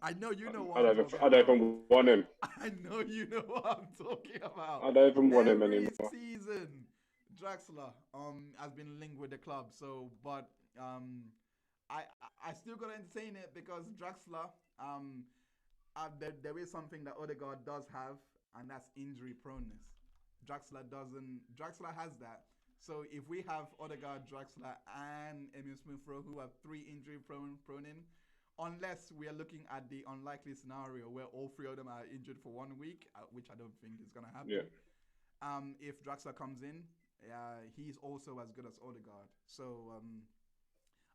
Speaker 1: I know you know what I'm talking
Speaker 3: I don't
Speaker 1: about.
Speaker 3: even want him.
Speaker 1: I know you know what I'm talking about.
Speaker 3: I don't even want him
Speaker 1: Every
Speaker 3: anymore.
Speaker 1: season, Draxler has been linked with the club. So, but I still gotta entertain it because Draxler there is something that Odegaard does have, and that's injury proneness. Draxler doesn't. Draxler has that. So if we have Odegaard, Draxler, and Emil Smith Rowe, who are 3 injury prone in, unless we are looking at the unlikely scenario where all 3 of them are injured for 1 week, which I don't think is gonna
Speaker 3: Yeah,
Speaker 1: happen. If Draxler comes in, he's also as good as Odegaard. So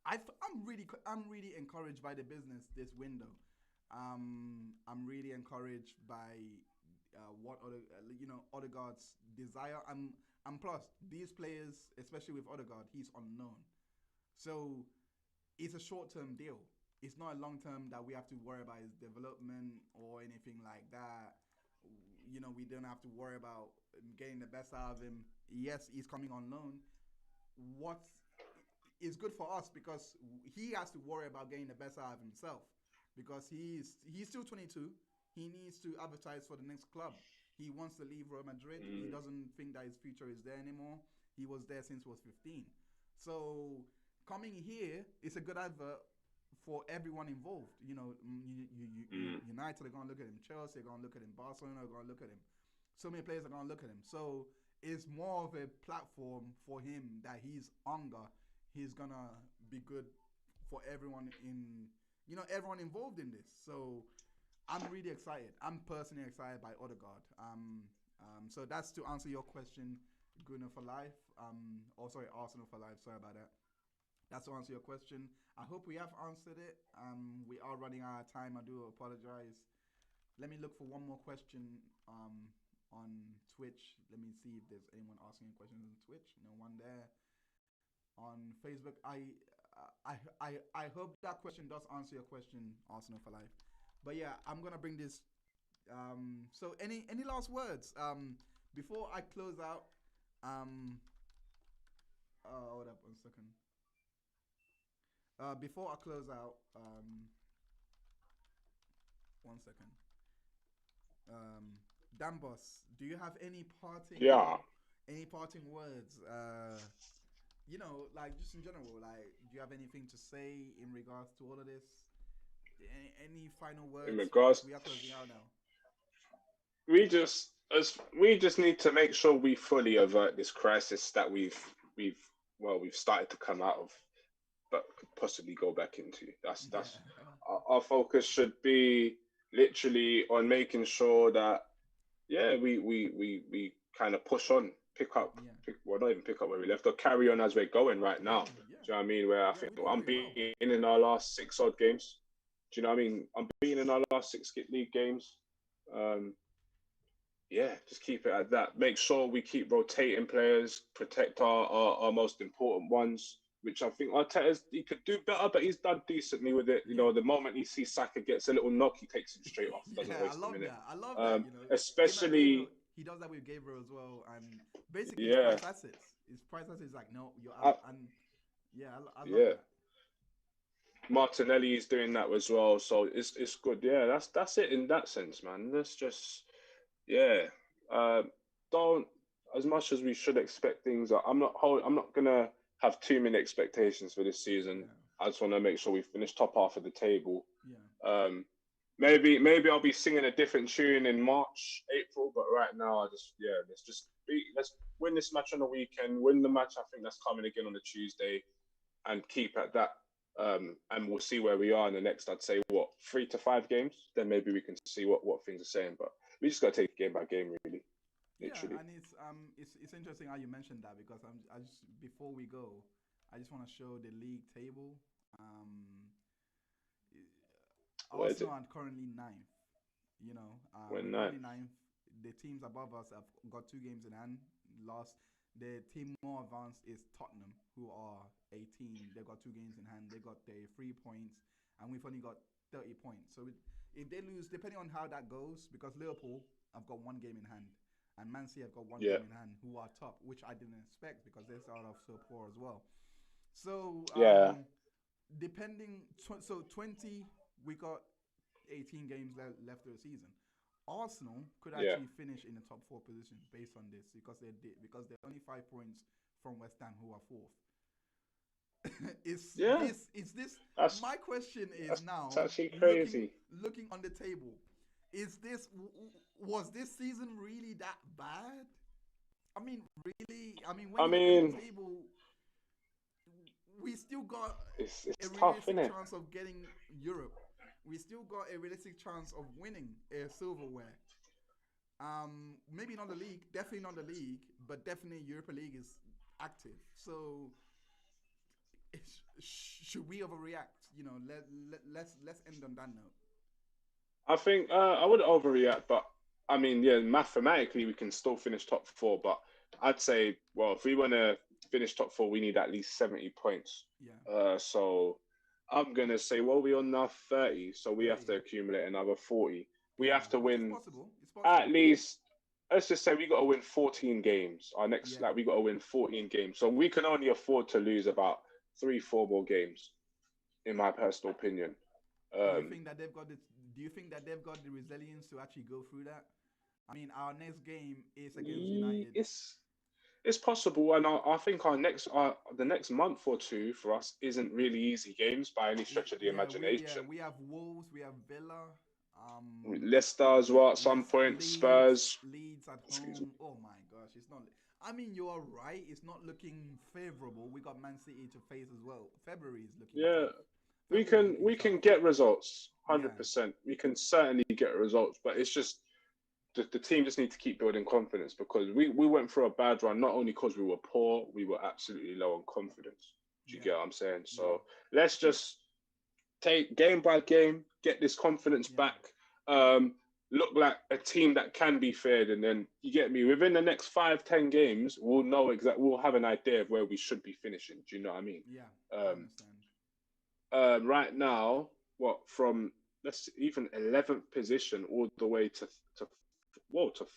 Speaker 1: I'm really encouraged by the business this window. I'm really encouraged by Odegaard's desire, and plus these players, especially with Odegaard, he's unknown, so it's a short-term deal. It's not a long-term that we have to worry about his development or anything like that. We don't have to worry about getting the best out of him. Yes, he's coming on loan. What is good for us because he has to worry about getting the best out of himself because he's still 22. He needs to advertise for the next club. He wants to leave Real Madrid. He doesn't think that his future is there anymore. He was there since he was 15. So coming here is a good advert for everyone involved. United are going to look at him. Chelsea are going to look at him. Barcelona are going to look at him. so many players are gonna look at him. So it's more of a platform for him that he's under. He's gonna be good for everyone everyone involved in this. So I'm really excited. I'm personally excited by Odegaard. So that's to answer your question, Gunnar for life. Arsenal for life. Sorry about that. That's to answer your question. I hope we have answered it. We are running out of time. I do apologize. Let me look for one more question on Twitch. Let me see if there's anyone asking questions on Twitch. No one there. On Facebook, I hope that question does answer your question, Arsenal for life. But yeah, I'm gonna bring this. So any last words before I close out? Hold up 1 second. Before I close out, 1 second. Dambos, do you have any parting words? Like just in general, like, do you have anything to say in regards to all of this? Any final words?
Speaker 3: In regards,
Speaker 1: we are closing out now.
Speaker 3: We just need to make sure we fully avert this crisis that we've started to come out of, but could possibly go back into. That's our focus should be literally on making sure that we kind of push on, not even pick up where we left, or carry on as we're going right now. Do you know what I mean? Where I think I'm being in our last 6 odd games. Do you know what I mean? I'm being in our last 6 league games. Just keep it at that. Make sure we keep rotating players, protect our most important ones, which I think he could do better, but he's done decently with it. The moment he sees Saka gets a little knock, he takes him straight off. Doesn't waste a minute.
Speaker 1: I love that.
Speaker 3: Especially
Speaker 1: he does that with Gabriel as well, and basically his price assets. His price assets is like, no, you're out. I love that.
Speaker 3: Martinelli is doing that as well, so it's good. Yeah, that's it in that sense, man. Let's just don't, as much as we should expect things. I'm not gonna have too many expectations for this season. Yeah. I just want to make sure we finish top half of the table. Yeah. Maybe I'll be singing a different tune in March, April, but right now let's win this match on the weekend. Win the match I think that's coming again on the Tuesday, and keep at that. And we'll see where we are in the next, I'd say, 3 to 5 games. Then maybe we can see what things are saying. But we just got to take it game by game, really. Literally.
Speaker 1: Yeah, and it's interesting how you mentioned that, because before we go, I just want to show the league table. Arsenal are currently 9th.
Speaker 3: We're
Speaker 1: currently 9th. The teams above us have got 2 games in hand. The team more advanced is Tottenham, who are 18. They've got 2 games in hand. They got their 3 points, and we've only got 30 points. So if they lose, depending on how that goes, because Liverpool have got 1 game in hand, and Man City have got 1 game in hand, who are top, which I didn't expect because they started off so poor as well. So depending, so 20, we got 18 games left of the season. Arsenal could actually finish in the top 4 position based on this, because they're only 5 points from West Ham, who are 4th. My question is now,
Speaker 3: it's actually crazy.
Speaker 1: Looking on the table, was this season really that bad? I mean, really? I mean, when you look at the table, we still got
Speaker 3: a
Speaker 1: realistic chance of getting Europe. We still got a realistic chance of winning a silverware. Maybe not the league, definitely not the league, but definitely Europa League is active. So should we overreact? Let's end on that note.
Speaker 3: I think I would overreact, but I mean, mathematically we can still finish top 4. But I'd say, if we want to finish top 4, we need at least 70 points. Yeah. So I'm gonna say, we're on now 30, so we have to accumulate another 40. We have to win.
Speaker 1: It's possible.
Speaker 3: At least. Let's just say we got to win 14 games. Our next, we got to win 14 games. So we can only afford to lose about 3-4 more games, in my personal opinion.
Speaker 1: Do you think that they've got the resilience to actually go through that? I mean, our next game is against United.
Speaker 3: It's possible, and I think the next month or 2 for us isn't really easy games by any stretch of the imagination.
Speaker 1: We have Wolves, we have Villa.
Speaker 3: Leicester as well at some point. Spurs.
Speaker 1: Leeds at home. Oh my gosh, it's not. I mean, you're right. It's not looking favorable. We got Man City to face as well. February is looking.
Speaker 3: Yeah,
Speaker 1: Tough.
Speaker 3: we can get results.
Speaker 1: Yeah.
Speaker 3: 100%. We can certainly get results, but it's just the team just need to keep building confidence because we went through a bad run not only because we were poor, we were absolutely low on confidence. Do you get what I'm saying? So let's just take game by game, get this confidence back. Look like a team that can be feared, and then you get me. Within the next 5-10 games, we'll know we'll have an idea of where we should be finishing. Do you know what I mean?
Speaker 1: Yeah. I understand.
Speaker 3: Right now, from let's even 11th position all the way to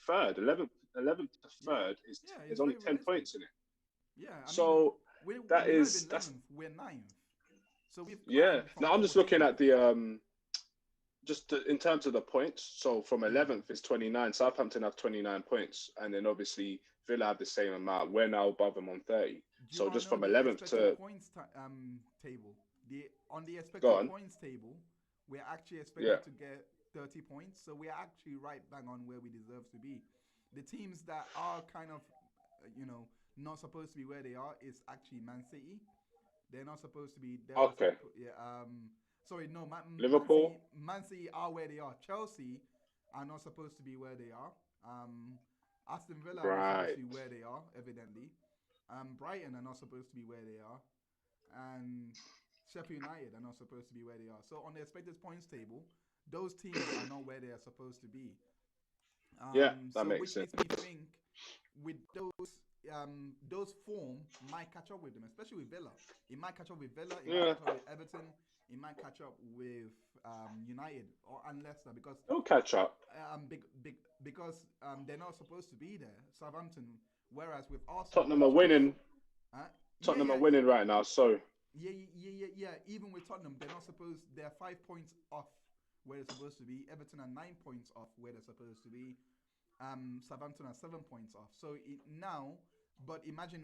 Speaker 3: third. 11th to third is only 10 points in it.
Speaker 1: Yeah.
Speaker 3: We're
Speaker 1: 11th, we're 9th. So we've
Speaker 3: Now I'm just looking at the in terms of the points. So from 11th is 29. Southampton have 29 points, and then obviously Villa have the same amount. We're now above them on 30. So just from 11th to
Speaker 1: points table. On the expected points table, we're actually expected to get 30 points. So we're actually right bang on where we deserve to be. The teams that are kind of, not supposed to be where they are is actually Man City. They're not supposed to be.
Speaker 3: Okay. Liverpool.
Speaker 1: Man City are where they are. Chelsea are not supposed to be where they are. Aston Villa are not supposed to be where they are, evidently. Brighton are not supposed to be where they are. And Sheffield United are not supposed to be where they are. So on the expected points table, those teams are not where they are supposed to be.
Speaker 3: That makes sense.
Speaker 1: Which makes me think with those form might catch up with them, especially with Villa. It might catch up with Villa. It might catch up with Everton. It might catch up with United and Leicester because
Speaker 3: they'll catch up.
Speaker 1: Because they're not supposed to be there. Southampton, whereas with Arsenal,
Speaker 3: Tottenham are winning. Tottenham are winning right now. So
Speaker 1: yeah. Even with Tottenham, they're not supposed. They're 5 points off where they're supposed to be. Everton are 9 points off where they're supposed to be. Southampton are 7 points off. So but imagine